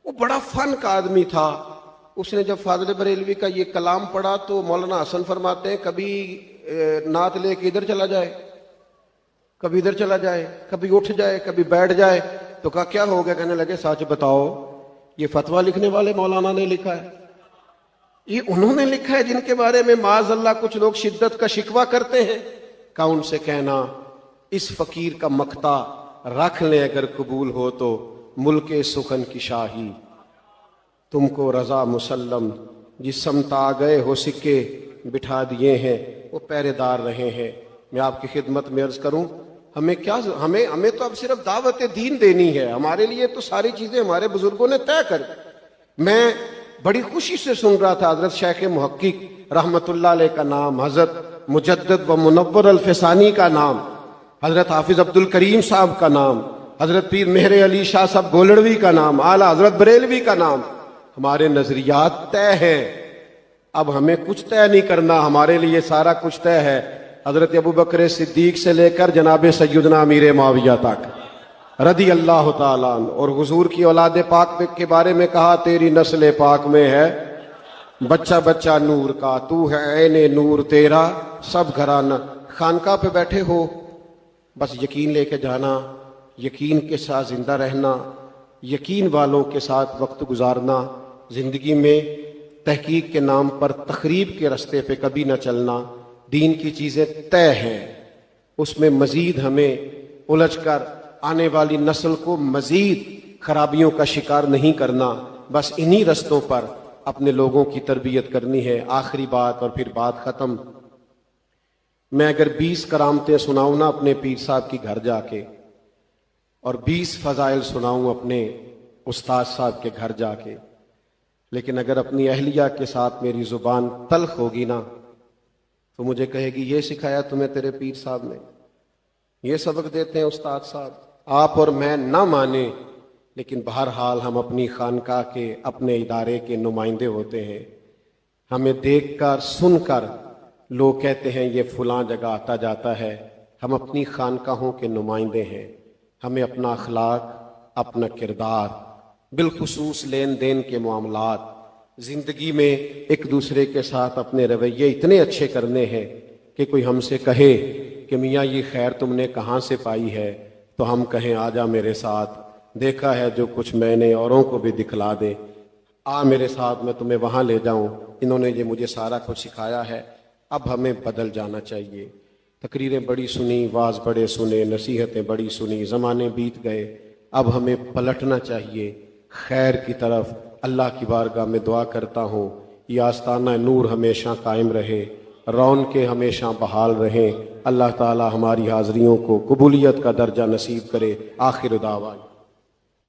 وہ بڑا فن کا آدمی تھا. اس نے جب فاضل بریلوی کا یہ کلام پڑھا تو مولانا حسن فرماتے ہیں کبھی نعت لے کے ادھر چلا جائے, کبھی ادھر چلا جائے, کبھی اٹھ جائے, کبھی بیٹھ جائے. تو کہا کیا ہو گیا؟ کہنے لگے سچ بتاؤ, یہ فتویٰ لکھنے والے مولانا نے لکھا ہے, یہ انہوں نے لکھا ہے جن کے بارے میں معاذ اللہ کچھ لوگ شدت کا شکوہ کرتے ہیں. کہ ان سے کہنا اس فقیر کا مقطع رکھ لیں اگر قبول ہو تو, ملک سخن کی شاہی تم کو رضا مسلم, جس سمت آ گئے ہو سکے بٹھا دیے ہیں, وہ پہرے دار رہے ہیں. میں آپ کی خدمت میں عرض کروں, ہمیں کیا, ہمیں تو اب صرف دعوت دین دینی ہے. ہمارے لیے تو ساری چیزیں ہمارے بزرگوں نے طے کر. میں بڑی خوشی سے سن رہا تھا حضرت شیخ محقق رحمت اللہ علیہ کا نام, حضرت مجدد و منور الفسانی کا نام, حضرت حافظ عبد الکریم صاحب کا نام, حضرت پیر مہر علی شاہ صاحب گولڑوی کا نام, اعلیٰ حضرت بریلوی کا نام. ہمارے نظریات طے ہیں, اب ہمیں کچھ طے نہیں کرنا, ہمارے لیے سارا کچھ طے ہے. حضرت ابوبکر صدیق سے لے کر جناب سیدنا امیر معاویہ تک رضی اللہ تعالیٰ عنہ, اور حضور کی اولاد پاک کے بارے میں کہا تیری نسل پاک میں ہے بچہ بچہ نور کا, تو ہے عین نور تیرا سب گھرانہ. خانقاہ پہ بیٹھے ہو, بس یقین لے کے جانا, یقین کے ساتھ زندہ رہنا, یقین والوں کے ساتھ وقت گزارنا. زندگی میں تحقیق کے نام پر تخریب کے رستے پہ کبھی نہ چلنا. دین کی چیزیں طے ہیں, اس میں مزید ہمیں الجھ کر آنے والی نسل کو مزید خرابیوں کا شکار نہیں کرنا. بس انہی رستوں پر اپنے لوگوں کی تربیت کرنی ہے. آخری بات اور پھر بات ختم. میں اگر 20 کرامتیں سناؤں نا اپنے پیر صاحب کی گھر جا کے, اور 20 فضائل سناؤں اپنے استاد صاحب کے گھر جا کے, لیکن اگر اپنی اہلیہ کے ساتھ میری زبان تلخ ہوگی نا تو مجھے کہے گی یہ سکھایا تمہیں تیرے پیر صاحب نے, یہ سبق دیتے ہیں استاد صاحب. آپ اور میں نہ مانیں, لیکن بہرحال ہم اپنی خانقاہ کے, اپنے ادارے کے نمائندے ہوتے ہیں. ہمیں دیکھ کر سن کر لوگ کہتے ہیں یہ فلاں جگہ آتا جاتا ہے. ہم اپنی خانقاہوں کے نمائندے ہیں. ہمیں اپنا اخلاق, اپنا کردار, بالخصوص لین دین کے معاملات, زندگی میں ایک دوسرے کے ساتھ اپنے رویے اتنے اچھے کرنے ہیں کہ کوئی ہم سے کہے کہ میاں یہ خیر تم نے کہاں سے پائی ہے, تو ہم کہیں آ جا میرے ساتھ, دیکھا ہے جو کچھ میں نے اوروں کو بھی دکھلا دے, آ میرے ساتھ میں تمہیں وہاں لے جاؤں, انہوں نے یہ مجھے سارا کچھ سکھایا ہے. اب ہمیں بدل جانا چاہیے. تقریریں بڑی سنی, واز بڑے سنے, نصیحتیں بڑی سنی, زمانے بیت گئے. اب ہمیں پلٹنا چاہیے خیر کی طرف. اللہ کی بارگاہ میں دعا کرتا ہوں یہ آستانہ نور ہمیشہ قائم رہے, رونقیں ہمیشہ بحال رہیں. اللہ تعالی ہماری حاضریوں کو قبولیت کا درجہ نصیب کرے. آخر دعوانا